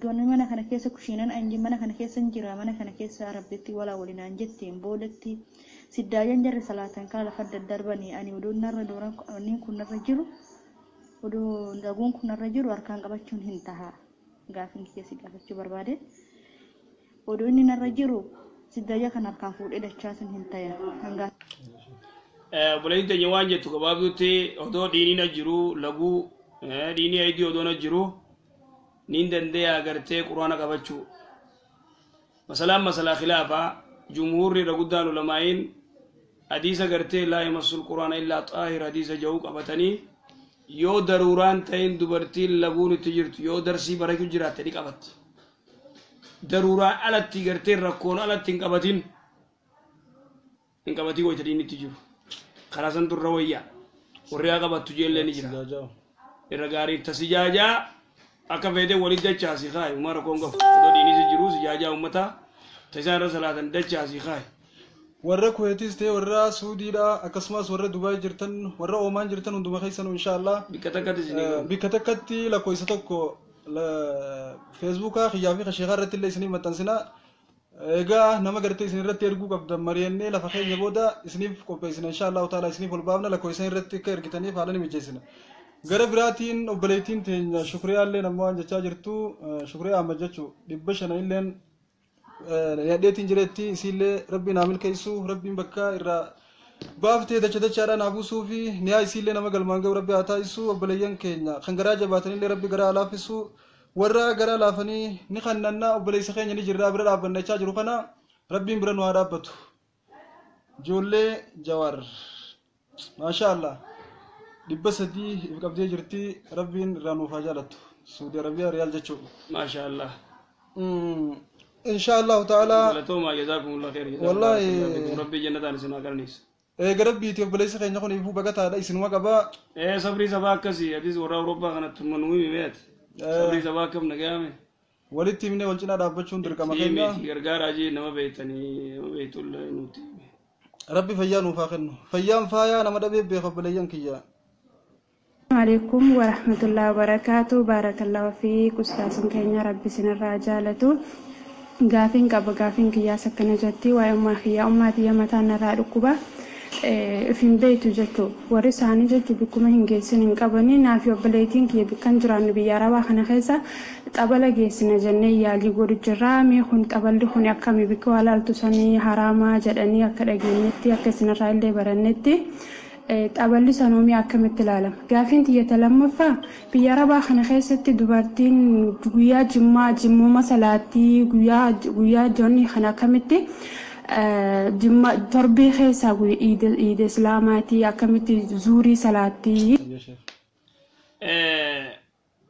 دون mana kana keessa kushiinan anji mana kana keessa jira mana kana keessa rabbitti wala walinaan jettiin boodatti siddaayan jarri salaatan kana lafa daddarbanii ani oduun narra dooran oniin kun narra jiru oduu daguun kun narra jiru harkaan qabachuun hin taha gaafin keessi gaafachuu barbaade oduu inni narra jiru siddaaya kan harkaan fuudhee dachaasun hin tayan hanga bulayinta nyawaan jettu gabaabuutti odoo diiniin jiru laguu diinii aydii odoon jiru نين دندي أغرتي قرآن قبچو مسألة خلافة جمهور رغدان علماءين حديث أغرتي لا يمس القرآن إلا طاهر حديث جوك أبتني يو ضروران تين دبرتي لغون تجرت يو درسي بركو جرات تلك أبت ضروران على تجرتي ركون على تنقبتين انقبتي ويتدين تجر خلاصا ترويا وريا قبت تجيل لنجرا الرغاري تسجاجا akka fede walid dachaasi khay umar kongo do dini si jiru si jaja ummata taysara salatan dachaasi khay warra kuwaitis te warra suudida akasmas warra dubai jirtan warra oman jirtan unduma khaysanu inshallah bikatakati la koisa tokko la facebooka khiyafi khashigharati le isni matansina ega nama garte isni ratti ergu qabda mariyenne la fakhenya boda isni qopeisna inshallah taala isni fulbaabna la koisa irratti ka ergitani faalani mijesina gara biraatiin obboleettiin teenya shukriyaa illee namoota jechaa jirtu shukriyaa amma jechu dhibba shana illeen yaadheetiin jireetti isiillee rabbiin haa milkeessu rabbiin bakka irraa baaftee dachaadhaan haa buusuu fi niyaa isiillee nama galmaan ga'u rabbi haa taasisu obboleeyyan keenya kan garaa jabaatanillee rabbi garaa laaffisu warra garaa laafanii ni kannannaa obboleessa keenya ni jirraa bira dhaabbannachaa jiru kana rabbiin bira nu haa dhaabbatu ijoollee jawaar maashaa Allah دبّا سدي يبقى جرتي ربين رانو فاجالته سعودي عربية ريال جتشو ما شاء الله إن شاء الله تعالى توما جزاكم الله خير والله ربي جنة نسنا كرنيس قربي تيوب ليس خير نكون يفو بقى هذا يسنوا كبا صبري سباك كسي هذه ورا أوروبا كانت منوي ميت صبري سباك كم نجامي ولدت مني والجنا دابتشون درك ما كنا يرجع راجي نما بيتني نما بيتول نوتي ربي فيان وفاخنه فيان فايا نما دبي بخبليان كيا عليكم ورحمة الله وبركاته بارك الله فيك أستاذ كينيا ربي سن الرجالة غافين كيا سكن جتي ويوم خيا أمتي يمتان رادكوبا في بيت جتو ورساني جتو بكم هنجسين قبني نافي وبليتين كي بكن جران بيارا وخنا خيسا تابلا جيسنا جنة يالي غور جرامي خن تابل خن يكمي بكو على التساني حراما جدني أكره جنتي أكسنا رايل برنتي تقبل سنومي أكمل العالم قافين تيتلمّ فا بياربا خن خيست دبارتين جويا جمّا مسلاتي جويا جوني خنا كمتي جمّا تربي خيسا جوي إيد إسلاماتي أكمل زوري سلاتي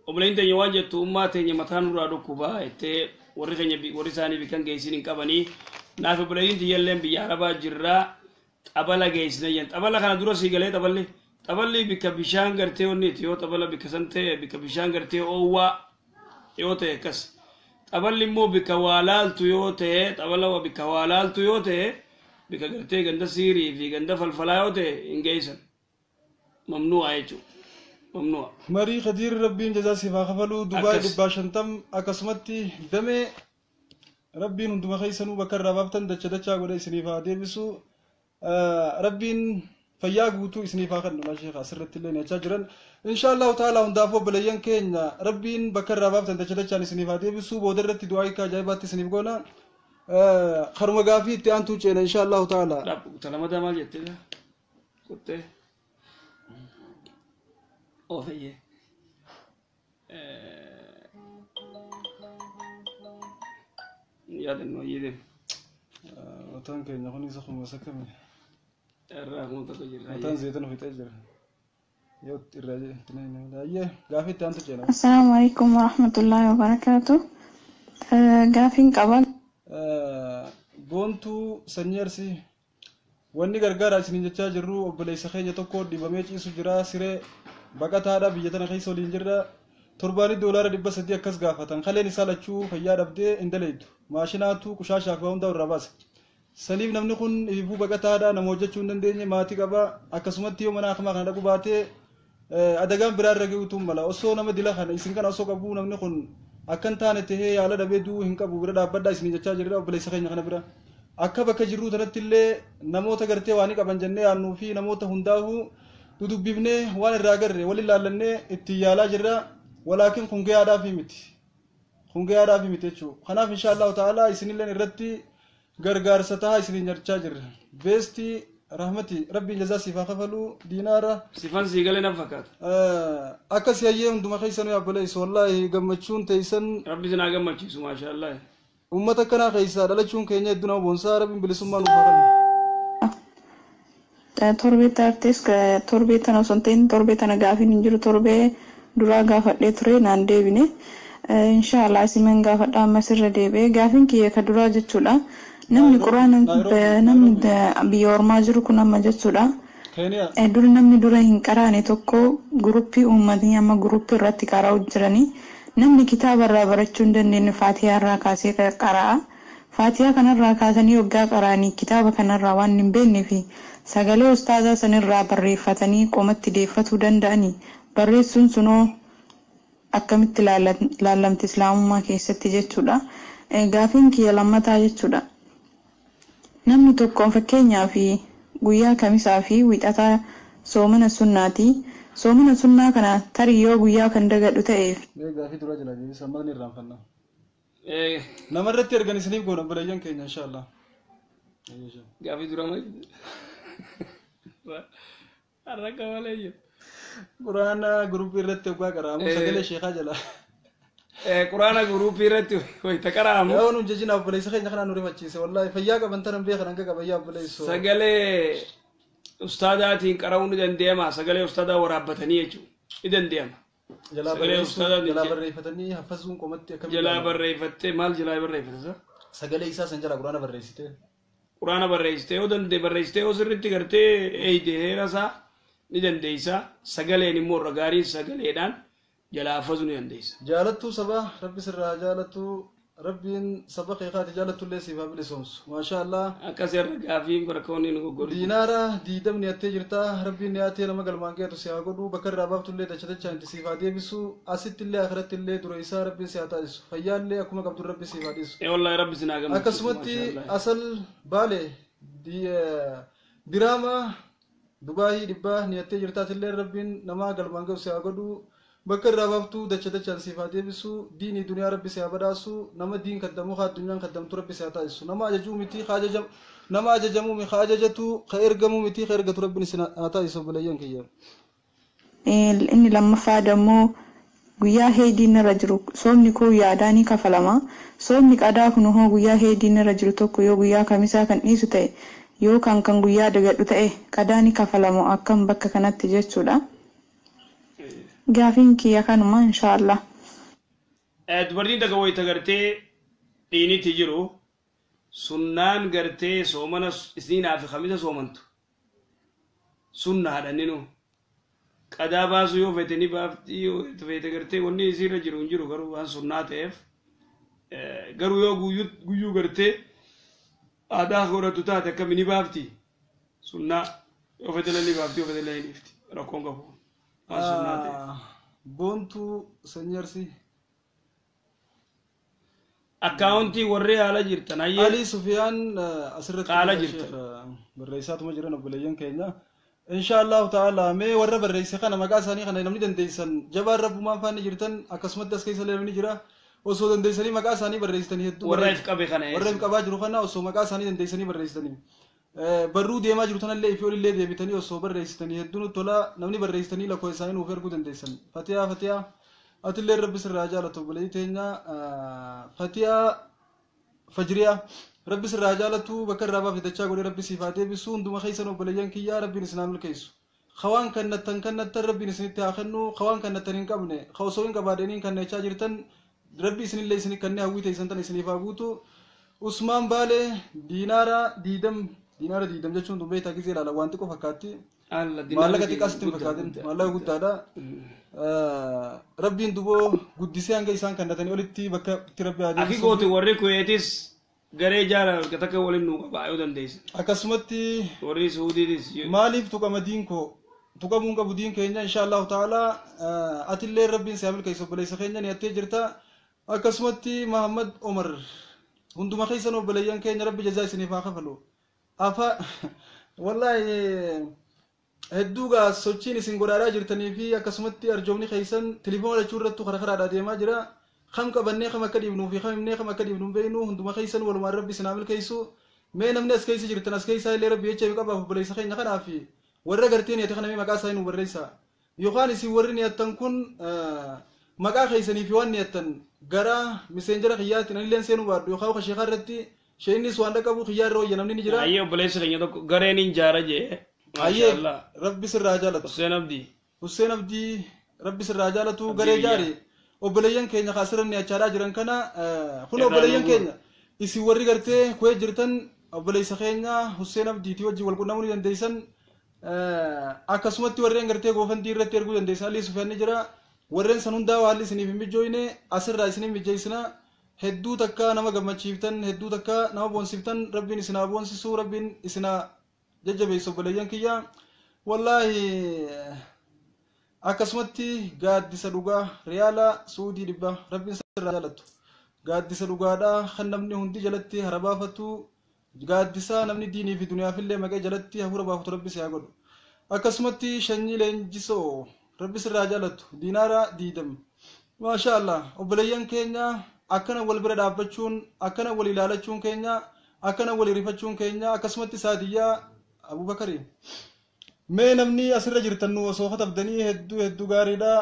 وبلين تاني واجه توما تاني مثلاً رادو كوبا إتى ورثاني بكان جيسين كابني نافع بلين تيجلهم بياربا جرّا أبلا جيس نيجان أبلا خنا دروس يجلي تبلي بكبيشان قرتي ونيت يو تبلا بكسنتي بكبيشان قرتي أووا يو تكس تبلي مو بكوالال تيو تي تبلا وبكوالال تيو تي بكقرتي جندا سيري في جندا فالفلايو تي إنجيسن ممنوع أيجو ممنوع مري خدير ربين جزا سيفا خفلو دبي دباشنتم أكسمتي دمي ربين دم خيسنو بكر ربابتن دچا غودي سنيفا ديبسو ربين fayyaa guutuu isiniif haa kennu sheekha asirratti illee jechaa jiran inshallah ta'ala hundaafuu obboleeyyan keenya rabbiin bakka irraa baaftan dachaan isiniif haa deebisuu booda irratti du'aa hiikaa ajaa'ibaatti isiniif goona karuma gaafii itti aantuu ceena inshallah ta'ala talamada maal jettee kuttee ofeeyye yaadannoo yidin wataan keenya kun isa kuma sakame irraa kuma tokko jirra wataan zeetan ofitee jira yoo irraa ayyee gaafii itti aantu ceena Assalamu alaikum warahmatullahi wabarakatuh. Gaafiin qaban boontuu sanyii arsii wanni gargaara isiniin jechaa jirru obboleessa keenya tokko dhibamee ciisu jira siree baqataadha biyya tana keessa waliin jirra torbaanii doolaara 300 akkas gaafatan kaleen isaa lachuu fayyaa dhabdee hin daleeddu maashinaatu qushaashaaf hundaa irraa baase saniif namni kun ifuu baqataadha nama hojjechuu hin dandeenye maatii qaba akkasumatti yoo mana akamaa kana dhaqu baatee adagaan biraa irra gahuutu mala osoo nama dila kana isin kana osoo qabu namni kun akkan taane tahee yaala dhabee duu hin qabu bira dhaabbadhaa isiniin jechaa jirra obboleessa keenya kana bira akka bakka jirru tanatti illee namoota gartee waan qaban jennee yaannuu fi namoota hundaahu dudubbifnee waan irraa agarre wal ilaallannee itti yaalaa jirra walaakin kun gayaadhaaf miti jechuudha kanaaf inshallah ta'ala isinilleen irratti gargaarsa tahaa isiniin jechaa jirra beestii rahmati rabbiin jazaa siif haa kafalu diinaara sifan sii galee na fakkaata akkas yayyee hunduma keessanuu yaabboleessu wallaahi gammachuun teessan rabbi sinaa gammachiisu maashaallah ummata akkanaa keessaa dhalachuun keenya hedduu nama boonsaa rabbiin bilisummaa nuuf haa kennu. Torbee taartees torbee tana osoo hin ta'in torbee tana gaafiin hin jiru torbee duraa gaafadhee ture naan deebine inshallah isimen gaafadhaa ammas irra deebi'ee gaafiin kiyya ka duraa jechuudha. Namni quraana namni biyya ormaa jiru kun amma jechuudha. Dura namni dura hin qaraane tokko guruppii uummatni amma guruppii irratti qara'u jiranii namni kitaaba irraa barachuu hin dandeenye faatiyaa irraa kaasee qara'a. Faatiyaa kanarraa kaasanii waggaa qaraanii kitaaba kanarraa waan hin beekne fi sagalee ustaazaa sanirraa barreeffatanii qomatti deeffatuu danda'anii barreessuun sunoo akkamitti laallamti islaamummaa keessatti jechuudha. Gaafiin kiyya lammataa jechuudha. Namni tokko fakkeenyaaf guyyaa kamisaa fi wixataa soomana sunnaati. Soomana sunnaa kana tarii yoo guyyaa kan dagadhu ta'eef. Gaafii dura jala deebii sammaan irraanfannaa. Namarratti ergan isiniif goona bilayyan keenya inshallah. Gaafii dura maal? Arraqa malee. Quraana guruupii irratti waggaa qaraamu sagalee sheekaa jala. Quraana guruupii irratti wayita qaraamu. Yoo nu jajjina obboleessa keenya kanaan nu rifachiise wallaahi fayyaa qaban tanan beekan hanga qabayyaa obboleessoo. Sagalee ustaadaatiin qara'uu ni danda'ama sagalee ustaadaa waraabbatanii jechuudha ni danda'ama. Jalaa barreeffatanii haffasuun qomatti akkamitti. Jalaa barreeffattee maal jalaa barreeffata? Sagalee isaa san jala quraana barreessitee. Quraana barreessitee yoo danda'e barreessitee yoo sirriitti gartee eeyitee heerasaa ni dandeessa sagaleen immoo irra gaariin sagaleedhaan jalaa haffasuu ni dandeessa. Jaalattuu sabaa rabbi sirraa jaalattuu rabbiin saba keekaati jaalatullee siif haa bilisoomsu maashaallah. Akkas irra gaafiin barakkoonni nu goggoruu. Diinaara diidamni hattee jirta rabbiin dhiyaatee nama galmaan geetu si haa godhu bakka irraa baaftullee dachatachaan itti siif haa deebisu asitti illee akhiratti illee dura isaa rabbiin si haa taasisu fayyaallee akkuma qabdu rabbi siif haa dhiisu. Wallaahi rabbi si naa gammachiisu. Akkasumatti asal baale diraama Dubaayii dhibbaa ni hattee jirtaatillee rabbiin nama galmaan geetu si haa godhu. Bakka irraa baaftuu dachatachaan siif haa deebisu diinii duniyaa rabbi si haa badhaasu nama diin kaddamu haa addunyaan kaddamtu rabbi si haa taasisu nama ajajuu miti nama ajajamuu mi haa ajajatu haa ergamuu miti haa ergatu rabbiin si haa taasisu bilayyan kiyya. Inni lammaffaa dammoo guyyaa heediin irra jiru soomni koo yaadaanii kafalama soomni qadaa kun hoo guyyaa heediin irra jiru tokko yoo guyyaa kamisaa kan dhiisu ta'e yoo kan guyyaa dagadhu ta'e qadaanii kafalamu akkam bakka kanatti jechuudha. Gaafiin kiyya kanuma inshallah. Dubartiin takka wayita gartee dhiinitti jiru sunnaan gartee soomana isniinaa fi kamisa soomantu sunnaadha ninu qadaa baasu yoo fete ni baafti yoo fete gartee wanni isiirra jiru hin jiru garuu waan sunnaa ta'eef garuu yoo guyyuu gartee aadaa godhatu taate akkami ni baafti sunnaa yoo fete lalli baafti yoo fete lalli dhiifti rakkoon qabu. Boontuu sanyarsi. Akkaawuntii warree haala jirtan Ali Sufiyaan asirratti haala jirtan. barreessaatuma jiran obboleeyyan keenya إن شاء الله تعالى مي ورب الرئيس خان مقاس هني خان نمني دنديسن جبار رب ما فاني جرتن أكسمت دس كيس لمني جرا وسو دنديسني مقاس هني بالرئيس تاني ورف كابي خان ورف كابا جرو خان وسو مقاس هني دنديسني بالرئيس تاني برو ديما جرتنا اللي في اللي دي بتاني وسو بالرئيس تاني هدون تولا نمني بالرئيس تاني لكوي ساين وفير كو دنديسن فتيا أتلي رب سر راجالة تبلي تينا فتيا فجريا رب سر راجالة بكر ربا في تجا قولي رب صفاته بسون دوما خيسن وبليان كي يا رب نسلام الكيسو خوان كنت ربي نسني تاخنو خوان كنت ترين كابنه خوسوين كبادينين كن نشاجرتن ربي سني اللي سني كنه هوي تيسنتن سني فاغوتو عثمان باله دينارا ديدم جچون دوبه تا كيزي لا وانت كو فكاتي مالك تكاستم فكاتن مالك غدادا ربي ندبو غديسي انغا يسان كندتني ولتي بك تربي ادي اكي غوتي وري كويتيس غري جارا كتك ولن نو بايو دنديس اكسمتي وري سعودي ديس ماليف تقمدينكو تقمون قبودين كينيا ان شاء الله تعالى اتلي ربي سيعمل كيسو بليس كينيا نيتي جرتا اكسمتي محمد عمر هندما خيسنو بليان كينيا ربي جزاي سني فاخفلو افا والله هدوغا سوچين سنغورارا جرتني في اكسمتي ارجومني خيسن تليفون ولا چورتو خرخرا ديما جرا خم كبني خم كديبنو في خم مني خم كديبنو بينو هندما خيسن ولا ما ربي سنعمل كيسو مين نمنس كيس جرتنا كيسا اللي ربي يچي بقى بليس خينيا خنا في ورا غرتين يتخنمي مقا ساين وريسا يوخاني سي ورني يتنكن مقا خيسني في وان يتن غرا مسنجر خيات نلين سينو بار يوخاو خشيخرتي شيني سواندا كبو خيار رو ينمني نجرا ايو بليس خينيا تو غرينين جارجه ايه ربي سر راجالة حسين عبدي ربي سر راجالة غري جاري وبليان كينيا خاسرن يچارا جرن كنا خلو بليان كينيا isi warri garte koy jirtan obboleysa keenya Hussein Abdiiti wajji wal qunnamuu dandeessan akkasumatti warreen gartee goofantii irratti erguu dandeessan Ali Sufyaan jira warreen san hundaa haalli isiniif hin mijjooyne asirraa isiniif mijjeessina hedduu takka nama gammachiiftan hedduu takka nama boonsiftan rabbiin isinaa boonsisuu rabbiin isinaa jajjabeessu obboleeyyan kiyya wallaahi akkasumatti gaaddisa dhugaa riyaala suudii dhibba rabbiin sirraa jaalattu gaaddisa dhugaadha kan namni hundi jalatti harabaafatu gaaddisa namni diinii fi duniyaa fillee maqee jalatti hafura baafatu rabbi si haa godhu akkasumatti shanyii leenjisoo rabbi sirraa jaalattu diinaara diidam maasha Allah obboleeyyan keenya akkana wal bira dhaabbachuun akkana wal ilaalachuun keenya akkana wal rifachuun keenya akkasumatti saadiyyaa Abubakari mee namni asirra jirtan nu osoo katabdanii hedduu gaariidha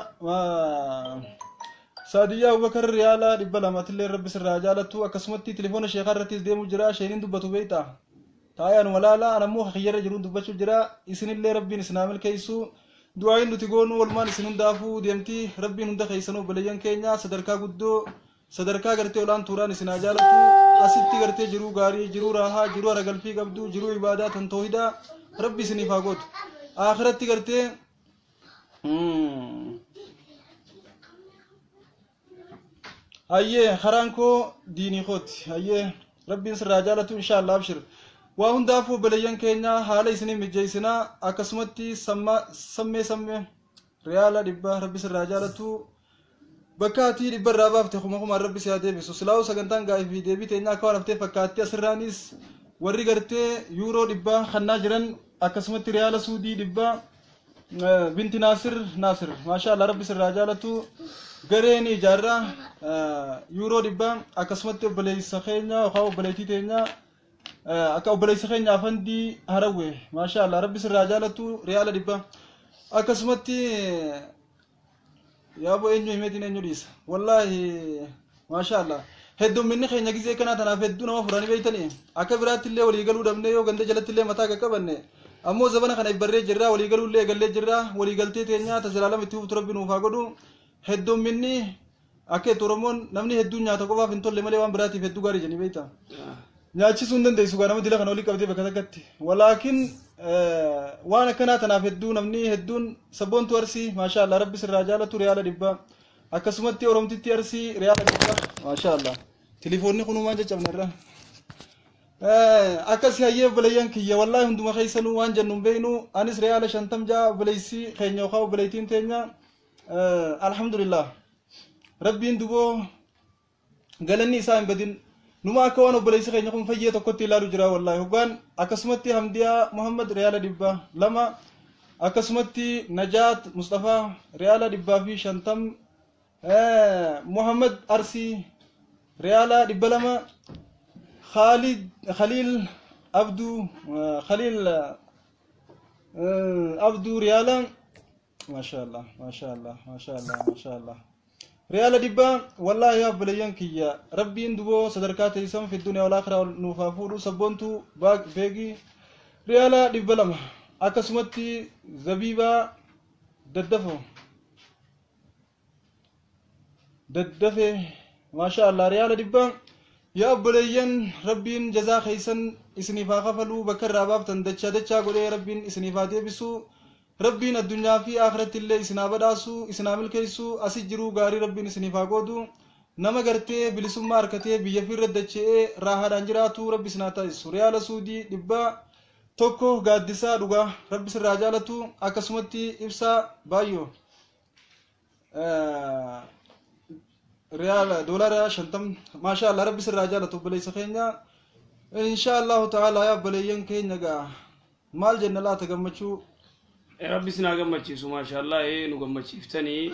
saadiyyaa Abubakar riyaala 200 illee rabbi sirraa jaalattu akkasumatti telefoona sheekhaa irrattis deemu jira sheeniin dubbatu beeyta taayaan walaala anammoo khiyyarra jiruun dubbachuu jira isinillee rabbiin isinaa milkeessu du'aayin nuti goonu walmaan isin hundaafuu deemti rabbiin hunda keessanuu obboleeyyan keenya sadarkaa guddoo sadarkaa gartee olaan tuuraan isinaa jaalatu asitti gartee jiruu gaarii jiruu raahaa jiruu aragalfii qabdu jiruu ibaadaa tan toohidaa rabbi isiniif haa gootu akhiratti gartee hayyee haraanko diinii kooti hayyee rabbiin sirraa jaalatu inshaallah abshir waa hundaafuu obboleeyyan keenya haala isiniif mijjeessinaa akkasumatti sammee riyaala 100 rabbi sirraa jaalatu bakka ati 100 irraa baafte kuma rabbi si haa deebisu silaa'u sagantaan gaa'ii fi deebii teenya akka waan haftee fakkaatti asirraanis warri gartee yuuroo 100 kannaa jiran akkasumatti riyaala suudii 100 binti naasir maashaallah rabbi sirraa jaalatu gareen ijaarraa yuuroo 100 akkasumatti obboleessa keenya yookaan obboleettii teenya akka obboleessa keenya afandii harawwe maashaallah rabbi sirraa jaalatu riyaala 100 akkasumatti yaabo eenyu himeetiin eenyu dhiisa wallaahi maashaallah heddumminni keenya gisee kanaa tanaaf hedduu nama furanii beeytanii akka biraatti illee walii galuu dhabnee yoo ganda jalatti illee mataa qaqqabanne ammoo zabana kana ibbarree jirraa walii galuu illee eegallee jirraa walii galtee teenya tasilaalam itti hubtu rabbi nuuf haa godhu heddumminni akka itti oromoon namni hedduun nyaata qofaaf hin tolle malee waan biraatiif hedduu gaarii jedhanii beeyta nyaachisuu hin dandeessu gaa nama dila kana olii qabdee bakka takkatti walaakin waan akkanaa tanaaf hedduu namni hedduun sabboontu arsii maashaallah rabbi sirraa jaalatu riyaala 100 akkasumatti oromtitti arsii riyaala 100 maashaallah telefoonni kunumaan caccabnerra akkasi hayyee obboleeyyan kiyya wallaahi hunduma keessanuu waan jennu hin beeynu anis riyaala 50 obboleessi keenya yookaan obboleettiin teenya alhamdulillah rabbiin duboo galanni isaa hin badin numa akka waan obboleessi keenya kun fayyee tokkotti ilaalu jira wallaahi hoggaan akkasumatti hamdiyaa Muhammad riyaala 100 lama akkasumatti Najaat Mustafaa Riyaala 150 Muhammad Arsi Riyaala 200 Khalil Abdu Abdu Riyaala ما شاء الله ما شاء الله ما شاء الله ما شاء الله ريال دبا والله يا بليان كيا ربي اندبو صدركات يسم في الدنيا والاخره نوفافو سبونتو باق بيجي ريال دبا لما اكسمتي زبيبا ددفو ددفه ما شاء الله ريال دبا يا بليان ربي جزا خيسن اسنيفا خفلو بكر رباب تندچا دچا غدي ربي اسنيفا ديبسو ربين الدنيا في آخرة الله إسنا بداسو إسنا ملكيسو أسجرو غاري ربين إسني فاقودو نما غرتي بلسوم ماركتي بيفير ردچه راها دانجراتو ربي إسنا تايسو ريال سودي دبا توكو غادسا دوغا ربي سر راجالتو أكسمتي إبسا بايو ريال دولار شنتم ما شاء الله ربي سر راجالتو بلي سخينيا إن شاء الله تعالى يا بليين كينيا مال جنة لا تغمچو ربي سنا gammachiisu ما شاء الله nu gammachiiftani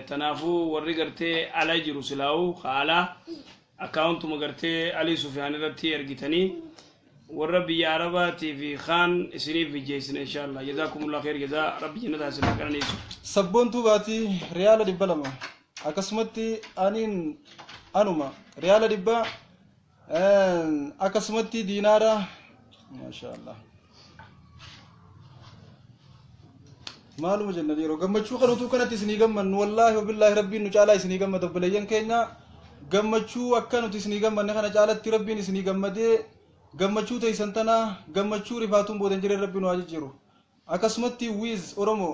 tanaafu warri gartee ala jiru silaawu qaala accountuma gartee ali sufyaan irratti ergitanii warra biyya arabaati fi khan isiniif bijeesina insha Allah jazakumullahu khair jaza rabbi jannata hasana kananiisu sabboontu baati riyaala 200 akkasumatti aniin anuma riyaala 100 akkasumatti diinaara ما شاء الله معلومة جنة ديرو قمتشو خنوتو كانت اسني قمن والله وبالله ربي نجعل اسني قمد بليان كينا قمتشو أكانو تسني قمن نحن جعلت ربي اسني قمد قمتشو تيسنتنا قمتشو رفاتون بودن جري ربي نواجه جيرو أكسمتي ويز أورمو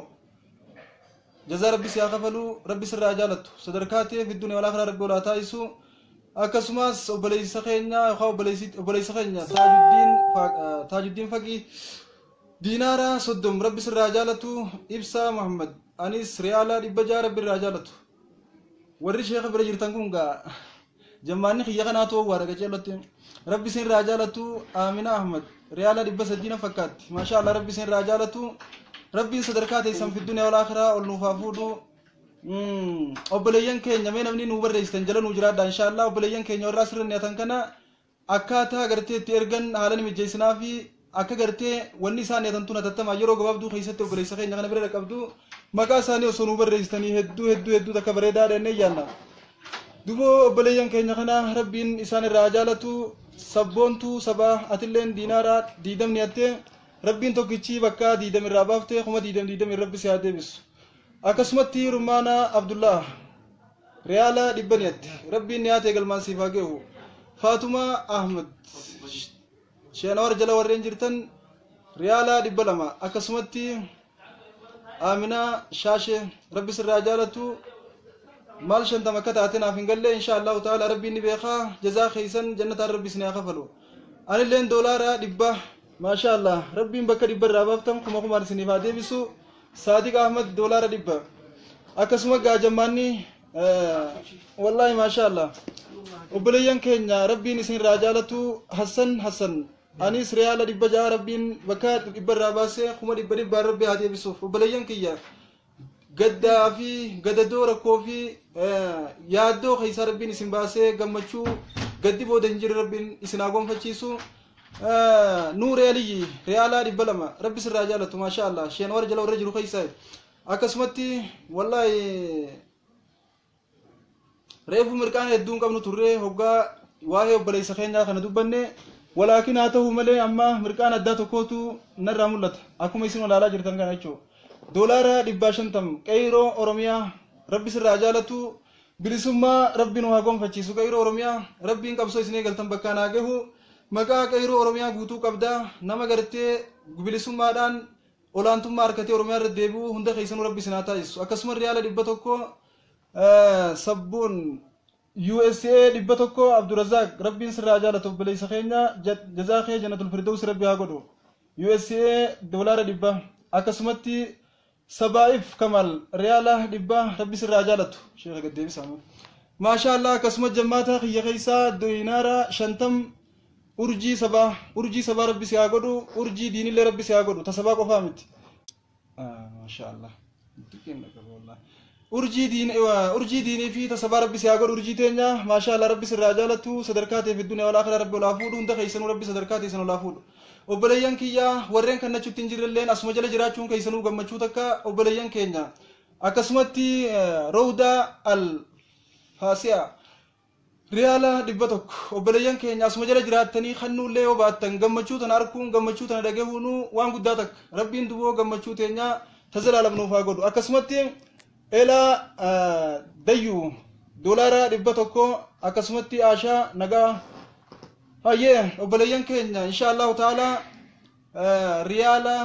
جزا ربي سياخفلو ربي سر رجالتو صدركاتي في الدنيا والآخرة ربي ولا تايسو أكسماس وبليس خينا خاو وبليس خينا تاج الدين فقي دينارا صدم ربي سر راجالتو إبسا محمد أنيس ريالا إبجا ربي راجالتو ورّي شيخ برجير تنكونغا جمعني خيّا ناتو وارجع جلتين ربي سر راجالتو آمنة أحمد ريالا إبا سدينا فكات ما شاء الله ربي سر راجالتو ربي صدركات يسم في الدنيا والآخرة والنوفافودو أبليان كين يمين أمني نوبر رئيستان جلن وجراد إن شاء الله أبليان كين يورا سر نياتن كنا أكاتا غرتي تيرغن حالن مجيسنا في akka gartee wanni isaan yatantu natattama yeroo gabaabduu keessatti obboleessa keenya kana bira qabdu maqaa isaanii osoo nu barreessitanii hedduu takka bareedaadha inni yaanna duboo obboleeyyan keenya kana rabbiin isaan irraa jaalatu sabboontu sabaa atilleen diinaara 20 niyatte rabbiin tokkichi bakka 20 irraa baafte kuma 20 rabbi si haa deebisu akkasumatti rumaana abdullah riyaala 100 niyatte rabbiin niyaate galmaan siif haa geehu faatuma ahmad شينور جلا ورين جرتن ريالا دبلما أكسمتي آمنة شاشة ربي سر رجالتو مال شنت مكة أتنا فينقل إن شاء الله تعالى ربي نبيخا جزاء خيسن جنة ربي سنيا خفلو أنا لين دولار دبا ما شاء الله ربي بكر دبا رابطم كم كم سني فادي بسو صادق أحمد دولار دبا أكسمة جامعني والله ما شاء الله وبليان كينيا ربي نسين رجالتو حسن أنيس ريالا دبجا ربين بكات دبر باسه خما دبر ربي هذه بسوف وبليان كيا قدا في قدا دور كوفي يادو خيسار ربين اسم باسه قمشو قدي بودنجر ربين اسناقوم فتشيسو نور علي ريالا دبلما ربي سر رجالته ما شاء الله شينور جلو رجل خيسار أكسمتي والله ريفو مركان يدون قبل توري هوغا واهي وبليس خينا خنا دبنه ولكن هاته ملي أما مركان أداته كوتو نرى ملت أكو ما يسمون على جرتان كان يشوا دولار دباشن تم كيرو أوروميا ربي سر رجالته بلسما ربي نواقوم فتشيسو كيرو أوروميا ربي إنك بسوي سنة قلتم بكانا جهو مكا كيرو أوروميا غوتو كبدا نما قرتي بلسما دان أولانتم ماركتي أوروميا رديبو هندا خيسن ربي سناتا يسو أكسمر ريال دبتوكو سبون USA دبتوكو عبد الرزاق ربي سر رجالته بليس خينا جزاخي جنة الفردوس ربي هاقودو USA دولار دبا أكسمتي سبائف كمال رياله دبا ربي سر رجالته شيخ قديم سامو ما شاء الله كسمت جماعتها خي خيسا دينارا شنتم أرجي سبا ربي سياقودو أرجي دين الله ربي سياقودو تسبا قفامت ما شاء الله urjii diinii fi tasabaa rabbi si haa godhu urjii teenya maashaa Allah rabbi sirraa jaalatu sadarkaatee fi dunya walaakhira rabbi olaa fuudhu hunda keessanuu rabbi sadarkaatee san olaa fuudhu obboleeyyan kiyya warreen kan nachuutti hin jirrelleen asuma jala jiraachuun keessanuu gammachuu takka obboleeyyan keenya akkasumatti rawda al faasi'a riyaala 100 obboleeyyan keenya asuma jala jiraattanii kannuullee yoo baattan gammachuu tana arkuun gammachuu tana dhagahuun waan guddaa takka rabbiin duboo gammachuu teenya tazalaalamnuuf haa godhu akkasumatti ela dayu dolara 100 akkasumatti aashaa nagaa hayyee obboleeyyan keenya inshallah taala riyaala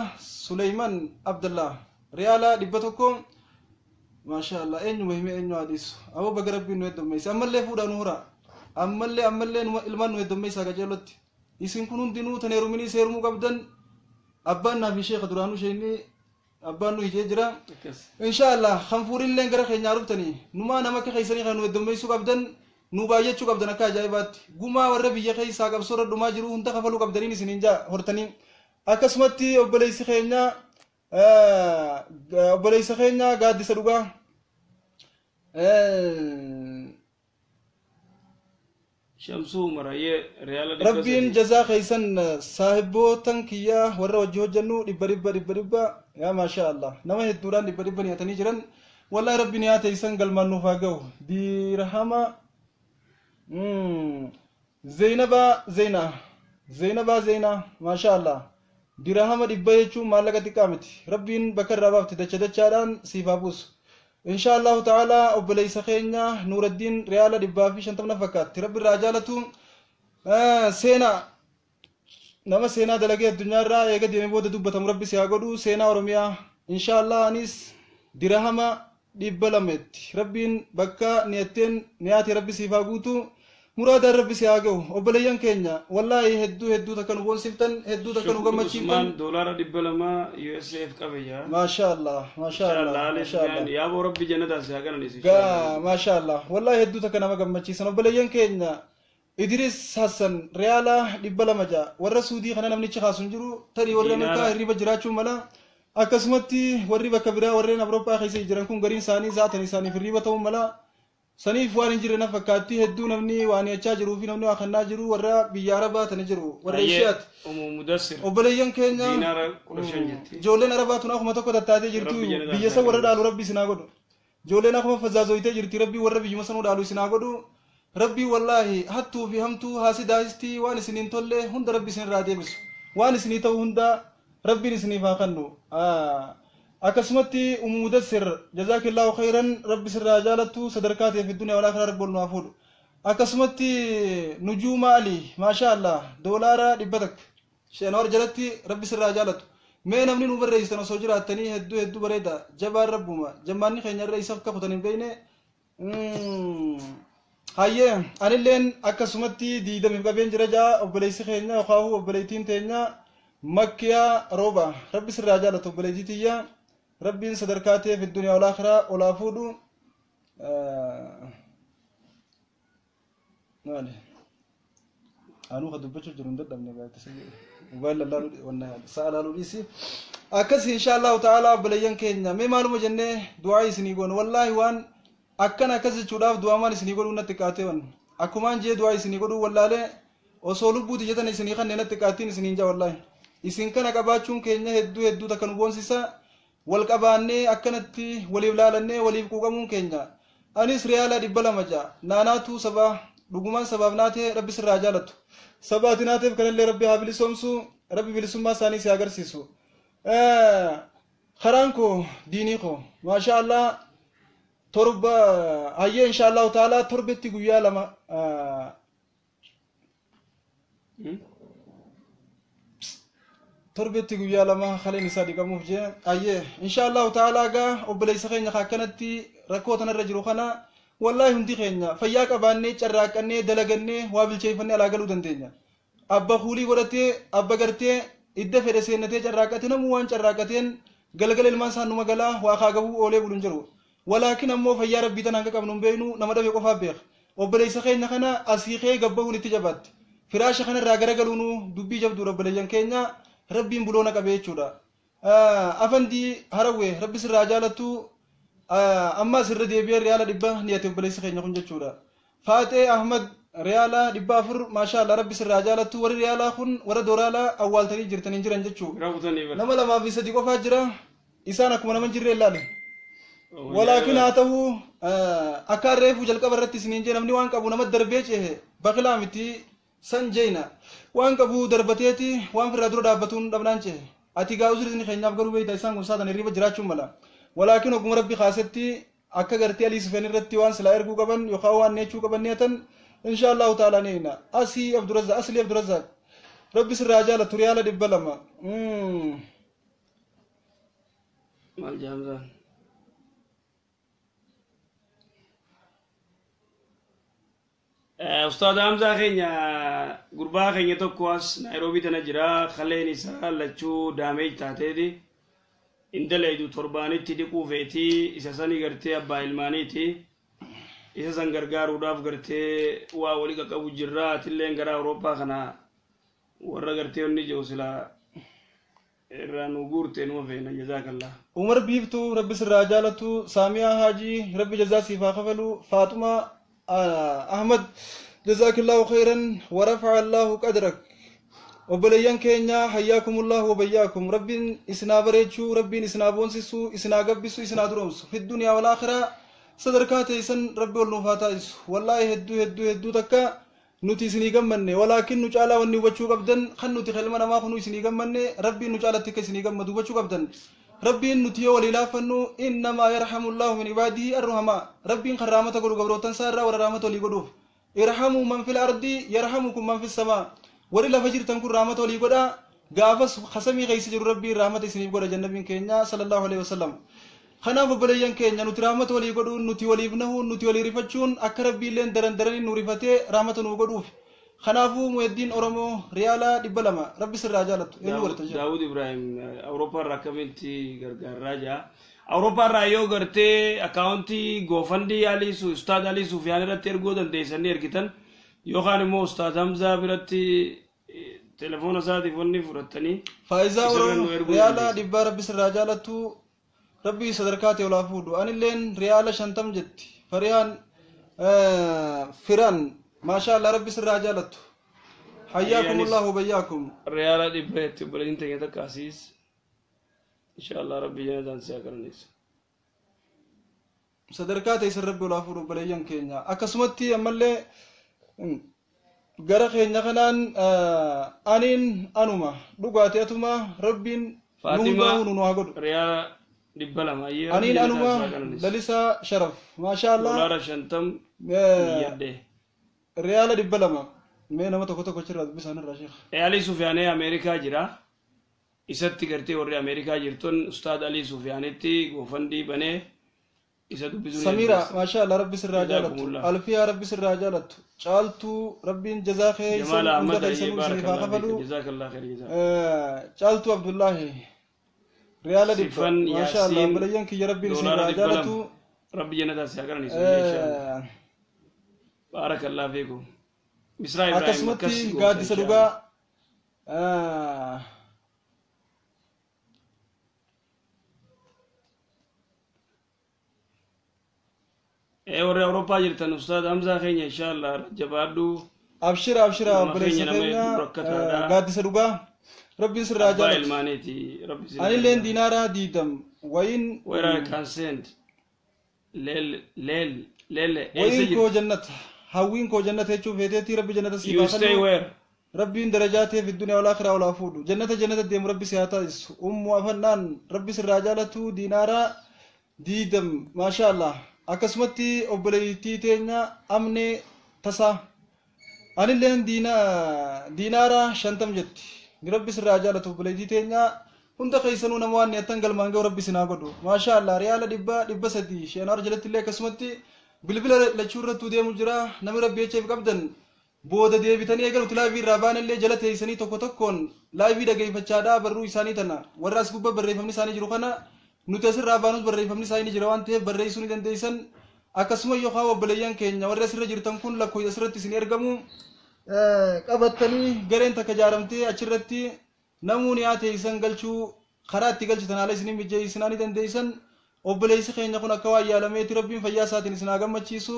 Suleyman Abdullah riyaala 100 mashallah eenyu hime eenyu hadisu abo baga rabbiin nu heddommeessa ammallee fuudhaan hura ammallee ilmaan nu heddommeessa gajeelotti isin kun hundinuu taneerumini seerumuu qabdan abbaan naa fi sheekha duraanuu sheeyni abbaan nu hijee jira inshallah khanfuurilleen gara keenyaa dhuftanii numaa nama akka keessanii kan nu heddommeessuu qabdan nu baay'achuu qabdan akka ajaa'ibaatti gumaa warra biyya keessaa qabsoorra dhumaa jiru hunda kafaluu qabdaniin isiniin jaa hortanii akkasumatti obboleessi keenya gaaddisa dhugaa Shamsu Maraye Real Rabbiin jazaa khaysan saahibotan kiyya warra wajji hojjannu dhibba ya masha Allah nama hedduudhaan dhibba nyaatanii jiran wallahi rabbiin nyaata isan galmaan nuuf haa ga'u dirhama Zainaba masha Allah dirhama dhibba jechuun maallaqa xiqqaa miti rabbiin bakka irraa baafte dachaadhaan siif haa buusu inshallah ta'ala obboleessa keenya Nuuraddiin riyaala 150 fakkaatti rabbi irraa jaalatu nama seenaa dalagee addunyaa irraa eega deemee booda dubbatamu rabbi si haa godhu seenaa oromiyaa inshallah anis dirhama 200 rabbiin bakka niyaate rabbi siif haa guutu muraada rabbi si haa ga'u obboleeyyan keenya wallahi hedduu takka nu boonsiftan hedduu takka nu gammachiiftan doolaara 200 USF qabeeyya masha Allah yaaboo rabbi jannata si haa gananis masha Allah wallahi hedduu takka nama gammachiisan obboleeyyan keenya Idris Hassan riyaala 200 warra Suudii kana namnichi kaasun jiru tari warra Ameerikaa hirriba jiraachuu mala akkasumatti warri bakka biraa warreen Awurooppaa keessa jiran kun gariin isaanii zaatan isaaniif hirriba ta'uu mala saniif waan hin jirre na fakkaatti hedduu namni waan yachaa jiruu fi namni waa kannaa jiru warra biyya Arabaa tana jiru warra Ishiyaat obboleeyyan keenya ijoolleen Arabaa tun akkuma tokko tattaatee jirtu biyya san warra dhaalu rabbi isinaa godhu ijoolleen akkuma fazzaazoytee jirti rabbi warra biyyuma sanuu dhaalu isinaa godhu rabbi wallahi hattuu fi hamtuu haasidaastii waan isiniin tolle hunda rabbi isinirraa deebisu waan isinii ta'u hunda rabbiin isiniif haa kennu akkasumatti umudassir jazaakillahu khayran rabbi sirraa jaalatu sadarkaatee fi dunya walaa rabbi ol nuuf fuudhu akkasumatti nujuuma ali masha Allah doolaara 100 sheenawar jalatti rabbi sirraa jaalatu mee namni nu barreessitan osoo jiraattanii hedduu bareeda jabaan rabbuma jammaanni keenya irra isaaf kakutan hin beeyne hayyee anilleen akkasumatti diidamiif qabeen jira jaa obboleessi keenya yookaan obboleettiin teenya makkiyaa rooba rabbi sirraa jaalatu obboleettii tiyya rabbiin sadarkaatee fi dunya wal aakhira olaa fuudhu maali anu ka dubbachuu jiru hin dadhabne gaatisa mobaayil lallaalu wanna sa'a laaluu dhiisi akkasi inshallah ta'ala obboleeyyan keenya mee maaluma jennee du'aa isinii goonu wallaahi waan akkana akkas jechuudhaaf du'aamaan isinii godhuu natti qaateewan akkumaan jee du'aa isinii godhuu wallaalee osoo lubbuuti jetan isinii kanneen natti qaatiin isiniin jaa wallaahi isin kana qabaachuun keenya hedduu takka nu boonsisa wal qabaannee akkanatti waliif laalannee waliif quuqamuun keenya anis riyaala 200 naanaatu sabaa dhugumaan sabaaf naatee rabbi sirraa jaalatu sabaati naateef kanallee rabbi haa bilisoomsu rabbi bilisummaa isaanii si agarsiisu karaan koo diinii koo maasha Allah torba hayyee inshallah taala torbetti guyyaa lama torbetti guyyaa lama khaleen isaa dhiqamuuf jee hayyee inshallah taala gaa obboleessa keenya akkanatti rakkoo tanarra jiru kana wallahi hundi keenya fayyaa qabaannee carraaqannee dalagannee waa bilcheeffannee alaa galuu dandeenya abba kuulii godhatee abba gartee idda fedhe seennatee carraaqate namuu waan carraaqateen galgala ilmaan isaa numa galaa waa kaagabuu oolee buluun jiru walaakin ammoo fayyaa rabbii tanaan akka qabnu hin beeknu nama dhabe qofaaf beeka obboleessa keenya kana asiiqee gabbahuun itti jabaatti firaasha kanarraa garagaluunu dubbii jabduu obboleeyyan keenya rabbiin buloona qabee jechuudha afandi harawe rabbi sirraa jaalatu amma sirra deebi'ee riyaala 100 niyate obboleessi keenya kun jechuudha Faatee Ahmad riyaala 400 maashaallah rabbi sirraa jaalatu warri riyaala kun warra doolaala awwaaltanii jirtanii jiran jechuudha nama lamaa fi sadii qofaa jira isaan akkuma nama jirre ilaale walaakin haa ta'u akka reefu jalqaba irratti isiniin jee namni waan qabu nama darbee cehe baqilaa miti san jeena waan qabu darbateeti waan firraa dura dhaabbatuun dhabnaan cehe ati gaa usrizni keenyaaf garuu beeyda isaan kun saatan hirriba jiraachuun mala walaakin oguma rabbi kaasetti akka gartee alii sufeen irratti waan silaa erguu qaban yookaan waan neechuu qaban neetan inshallah ta'ala neena asli abdurazaq rabbi sirraa jaalatu riyaala 200 mal jaamzaan Ustaad Hamza keenya gurbaa keenya tokko as Nairobi tana jira khalleen isaa lachuu daamee taateeti indalaydu torbaanitti dhiquu feeti isa sanii gartee abbaa ilmaaniiti isa san gargaaruudhaaf gartee waa walii qaqqabu jirra atilleen gara Awurooppaa kana warra gartee onni jiru silaa irraa nu guurte numa feena jazaakallah Umar biiftuu rabbi sirraa jaalatu Saamiyaa Haajii rabbi jazaa siif haa kafalu Faatuma أحمد جزاك الله خيرا ورفع الله قدرك وبليان كينيا حياكم الله وبياكم رب إسنا بريتشو رب إسنا بونسسو إسنا قبسو إسنا درومسو في الدنيا والآخرة صدركات إسن رب والنفاتا والله هدو تكا نوتي سني قمني ولكن نجعل ونوبتشو قبدا خن نوتي خلمنا ما خنو سني قمني ربي نجعل تكا سني قمدو بتشو قبدا ربي نتيو وللافنو إنما يرحم الله من عباده الرحماء ربي خرامته قولوا قبروتن سارة ورحمته لقدوف ارحموا من في الأرض يرحمكم من في السماء ورلا فجر تنكر رحمته لقدا قافس خسمي غيس جر ربي رحمته سنيب قدا جنب كينيا صلى الله عليه وسلم خناف بليان كينيا نتي رحمته لقدو نتي وليبنه نتي وليرفتشون أكربي لين درن نورفته رحمته نقدوف خنافو مؤدين أورمو ريالا دبلما ربي سر راجالت داود إبراهيم أوروبا ركمنتي غرغر راجا أوروبا رايو غرتي أكاونتي غوفندي علي سو أستاذ علي سفيان رتير غودن ديسني إركتن يوخاني مو أستاذ حمزة برتي تلفون ساتي فوني فرتني فايزا ريالا دبا ربي سر راجالتو ربي صدركاتي ولا فودو أنا لين ريالا شنتم جت فريان فران ما شاء الله ربي سر جالته حياكم الله وبياكم ريال دبيت بلين تيجي تكاسيس ان شاء الله ربي جنازان سيكرنيس صدركات يسر ربي ولا فور بلين كينيا اكسمتي امله غرا كينيا كنان انين انوما دغاتي اتما ربين فاطمه ريال دبلما انين انوما دليسا شرف ما شاء الله دولار شنتم يده ريال دبلما مين ما تكو تشرد بسان الرشيخ علي سفيان امريكا جرا isatti gartee warri Ameerikaa jirton Ustaad Ali Sufyaanitti goofandii banee isa dubbisuu Samira maasha Allah rabbi sirraa jaalatu Alfiya rabbi sirraa jaalatu caaltu rabbiin jazaa khee Jamal Ahmad jazakallahu khair caaltu Abdullahi Riyala dibba maasha Allah balayyan ki rabbiin sirraa jaalatu rabbi jannata siyaaqarani inshallah barakallahu fiikum Misra Ibrahim akasmatti gaaddisa dhugaa warri Awurooppaa jirtan Ustaad Hamzaa keenya inshallah jabaadhu abshira obboleessa keenya gaaddisa dhugaa rabbiin sirraa jaalatu anilleen diinaara diidam wayin where I can send leel wayin koo jannata hawwiin koo jannata jechuun feeteetti rabbi jannata sii baafadhu rabbiin darajaatee fi dunya wal akhira wal fuudhu jannata deemu rabbi si haa taasisu ummu afannaan rabbi sirraa jaalatu diinaara diidam maasha Allah akkasumatti obboleettii teenya amne tasaa anilleen diinaara 50 jetti rabbi sirraa jaalatu obboleettii teenya hunda keessanuu nama waan neettan galmaan ga'u rabbi sinaa godhu maasha Allah riyaala 300 sheenaar jalatti illee akkasumatti bilbila lachuu irratti deemu jira namni rabbi echeef qabdan booda deebitanii eegalutti laayivii irraa baan illee jala teessanii tokko tokkoon laayivii dhageeffachaadhaa barruu isaanii tana warra as gubbaa barreeffamni isaanii jiru kana nuti asirraa baanus barreeffamni isaanii jira waan ta'eef barreessuu ni dandeessan akkasuma yookaan obboleeyyan keenya warri asirra jirtan kun lakkoofsa asirratti isin ergamu qabattanii gareen takka jaaramtee achirratti namuun yaa teessan galchuu خرات تقل شتنا على سنين بجي سناني دنديسن obboleessi keenya kun akka waa yaalameeti rabbiin fayyaa isaatiin isin haa gammachiisu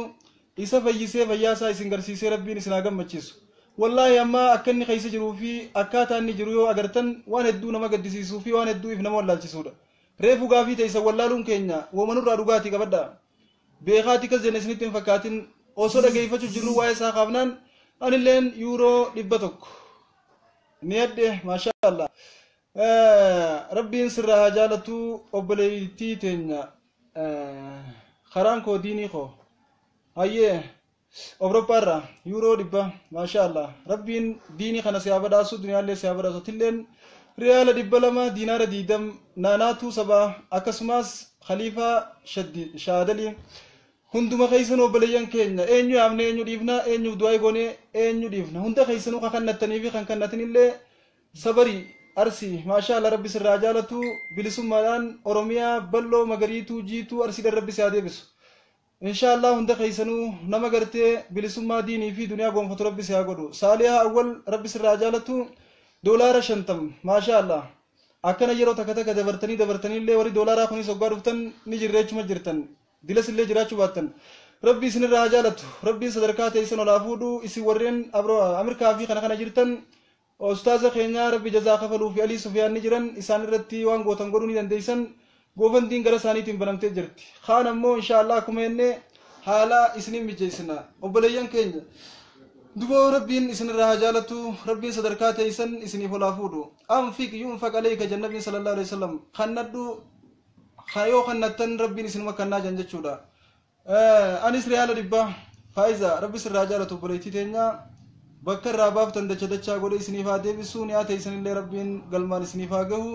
isa fayyisee fayyaa isaa isin garsiisee rabbiin isin haa gammachiisu wallaahi amma akka inni keessa jiruu fi akkaataa inni jiru yoo agartan waan hedduu nama gaddisiisuu fi waan hedduu if nama wallaalchisuudha reefu gaafii ta'isa wallaaluun keenya woomanurraa dhugaatii qabadha beekaati kas jenne isinitti hin fakkaatin osoo dhageeffachuu jirru waa'ee isaa kaafnaan anilleen yuuroo 100 ni yadde maashaallah rabbiin sirraa jaalatu obboleettii teenya karaan koo diinii koo hayyee Awurooppaarra yuuroo 100 maashaallah rabbiin diinii kana siyaa badhaasu duniyaallee siyaa badhaasu tilleen riyaala 200 diinaara 20 naanaatu sabaa akkasumas khaliifaa shaadalii hunduma keessan obboleeyyan keenya eenyu yaamne eenyu dhiifna eenyu du'aa goone eenyu dhiifna hunda keessanuu kan kannattanii fi kan kannatinillee sabarii arsi maashaallah rabbi sirraa jaalatu bilisummaadhaan oromiyaa balloo magariituu jiituu arsiidhaan rabbi siyaa deebisu inshallah hunda keessanuu nama gartee bilisummaa diinii fi duniyaa gonfatu rabbi siyaa godhu saaliyaa awwal rabbi sirraa jaalatu doolaara 50 maashaallah akkana yeroo takka dabartaniillee warri doolaaraa kunis hoggaa dhuftan ni jirreechuma jirtan dilasillee jiraachuu baattan rabbi isinirraa jaalatu rabbiin sadarkaa teessan olaa fuudhu isin warreen ameerikaa fi kana jirtan ustaaza keenya rabbi jazaa kafaluu fi alii sufiyaan ni jiran isaan irratti waan gootan godhuu ni dandeeysan goofandiin gara isaaniitiin banamtee jirti kaan ammoo inshallah akkuma jenne haala isiniin mijeessina obboleeyyan keenya duboo rabbiin isinirraa jaalatu rabbiin sadarkaa teessan isiniif olaa fuudhu anfiq yunfaq alayka jannabiin sallallahu alaihi wasallam kannadhu khayoo kannattan rabbiin isinuma kannaa jan jechuudha anis riyaala 100 faayiza rabbi sirraa jaalatu obboleettii teenya bakka irraa baaftan dachaa godhe isiniif haa deebisu ni haa teessanillee rabbiin galmaan isiniif haa gahu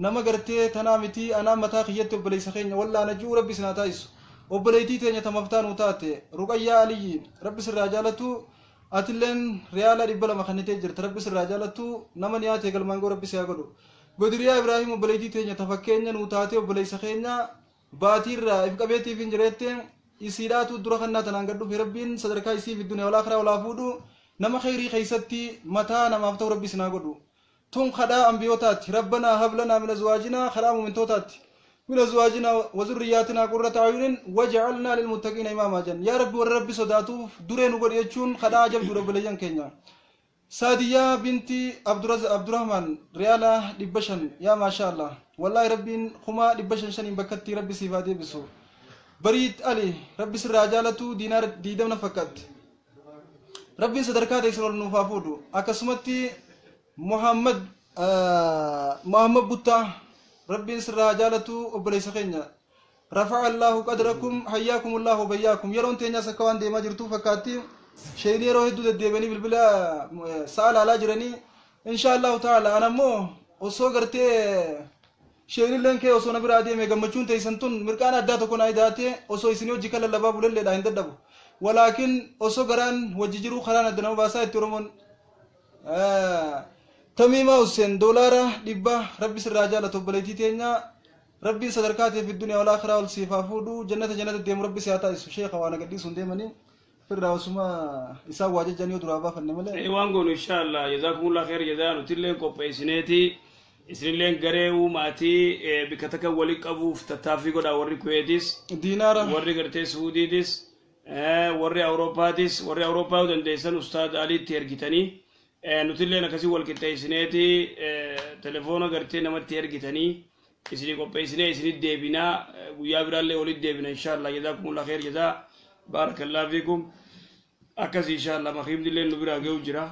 nama gartee tanaa miti anaa mataa kiyyatti obboleessa keenya wallaana juu rabbi isin haa taa'isu obboleettii teenya tamaftaan taate ruqayyaa aliyyi rabbi sirraa jaalatu atilleen riyaala 200 kannitee jirta rabbi sirraa jaalatu nama ni haa ta'e galmaan goo rabbi si haa godhu godiriyaa ibraahim obboleettii teenya tafakkeenya nuu taate obboleessa keenya baatiirraa if qabeetiif hin jireette isiidhaatu dura kannaa tanaan gadhuuf rabbiin sadarkaa isii fi dunya walaa karaa walaa fuudhu nama khayrii keessatti mataa namaaf ta'u rabbi sinaa godhu tun khadhaa ambiyootaati rabbanaa hab lanaa min azwaajinaa khadhaa muumintootaati min azwaajinaa wa zurriyaatinaa qurrata acyunin waj'alnaa lilmuttaqiina imaamaa jan yaa rabbi warra rabbi sodaatuuf duree nu godhi jechuun khadhaa jabduudha obboleeyyan keenya saadiyaa binti abdurrahman riyaala 500 yaa maashaallah wallaahi rabbiin kumaa 500 bakkatti rabbi siif haa deebisu bariit ali rabbi sirraa jaalatu diinaar 20 fakkaatti rabbiin sadarkaa teessan ol nuuf haa fuudhu akkasumatti muhammad buttaa rabbiin sirraa jaalatu obboleessa keenya rafa'a allahu qadrakum hayyaakum allahu bayyaakum yeroon teenyaas akka waan deemaa jirtu fakkaatti shayni yeroo hedduu deddeebianii bilbila saala alaa jiranii inshallahu ta'ala anammoo osoo gartee shaynileen kee osoo na biraa deeme gammachuun teessan tun mirqaan addaa tokko naa idaate osoo isin hojii kan lallabaa bulelleedha hin dadhabu ولكن أصغران وججرو خلانا دنا باسا ترومون تميما حسين دولارا دبا ربي سر رجالة تبليتي تينا ربي صدركات في الدنيا والآخرة والصفا فودو جنة ديم ربي سياتا الشيخ وانا قد سندمني في الرسوم إساء واجد جانيو درابا فنمله إيوانكم إن شاء الله جزاكم الله خير جزاء نتلين كوبيسينيتي إسرائيل غريو ماتي بكتك ولك أبو فتتافي قد أوري كويتيس دينارا وري غرتي سعوديتيس warri Awurooppaatis warri Awurooppaa dandeessan ustaad Ali ergitanii nutillee akkasii wal qixxeessineeti telefoona gartee namatti ergitanii isinii qopheessinee isinii deebinaa guyyaa biraallee walitti deebina inshallah jazaakumullah khair jazaa barakallahu fiikum akkasii inshallah makiimdillee nu biraa ga'u jira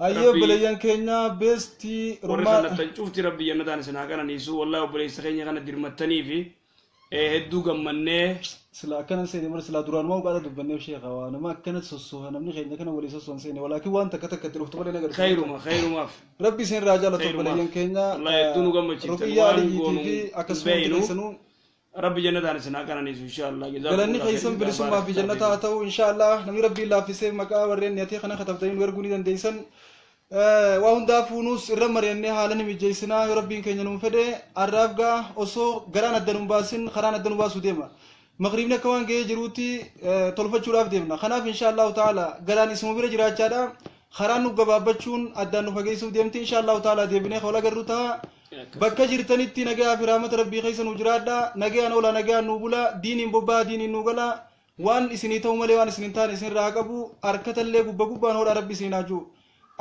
hayyee obboleeyyan keenya beestii warri sanattan cufti rabbi jannataan isin haa qananiisu wallahi obboleessa keenya kana dirmattanii fi hedduu gammannee سلا كان سيني مر سلا دوران ما وقعد دبني وشيخ وانا ما كانت سوسو انا من خينا كان ولي سوسو سيني ولكن وانت كتك تروح تقول لنا خير ما ربي سين راجل تبلين كينيا الله يدونو غمچ رقيا علي تي اكسبو سنو ربي جنة انا سنا كان ان شاء الله جزاك الله خير قالني بلسم ما في جنة اتو ان شاء الله نبي ربي الله في سير مكا ورين يتي خنا خطبتين ورغوني دنديسن وهندا فونوس رمريني حالن ميجيسنا ربي كينيا نم فدي عرفغا اوسو غران ادنم باسين خران ادنم باسو ديما مغربنا كمان جاي جروتي طلفة شراب ديمنا خناف إن شاء الله تعالى قالان اسمه بيرج راجعنا خرانو جبابتشون أدانو فجيسو ديمتي إن شاء الله تعالى ديبني خولا جروتها bakka jirtanitti nagaa fi rahmata rabbii keessa nu jiraadha nagaan ola nagaan nu bula diiniin bobbaa diiniin nu gala waan isinii ta'u malee waan isin taane isin raa qabu harkatallee gubbaan hoodha rabbi isin haaju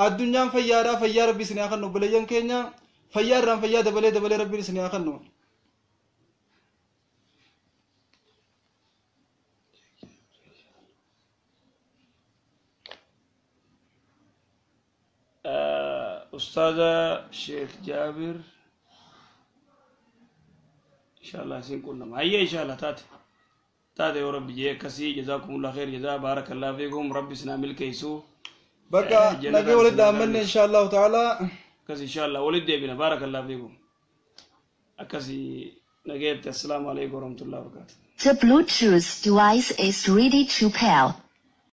addunyaan fayyaadha fayyaa rabbi isin haa kennu buleeyyan keenya fayyaa irraan fayyaa dabalee rabbi isin haa kennu أستاذ شيخ جابر إن شاء الله سنكون معي إن شاء الله تاتي يا رب كسي جزاكم الله خير جزاء بارك الله فيكم ربي سنعمل كيسو بقى نجي ولد عملنا إن شاء الله تعالى كسي إن شاء الله ولد بنا بارك الله فيكم كسي نجيت السلام عليكم ورحمة الله وبركاته. The Bluetooth device is ready to pair.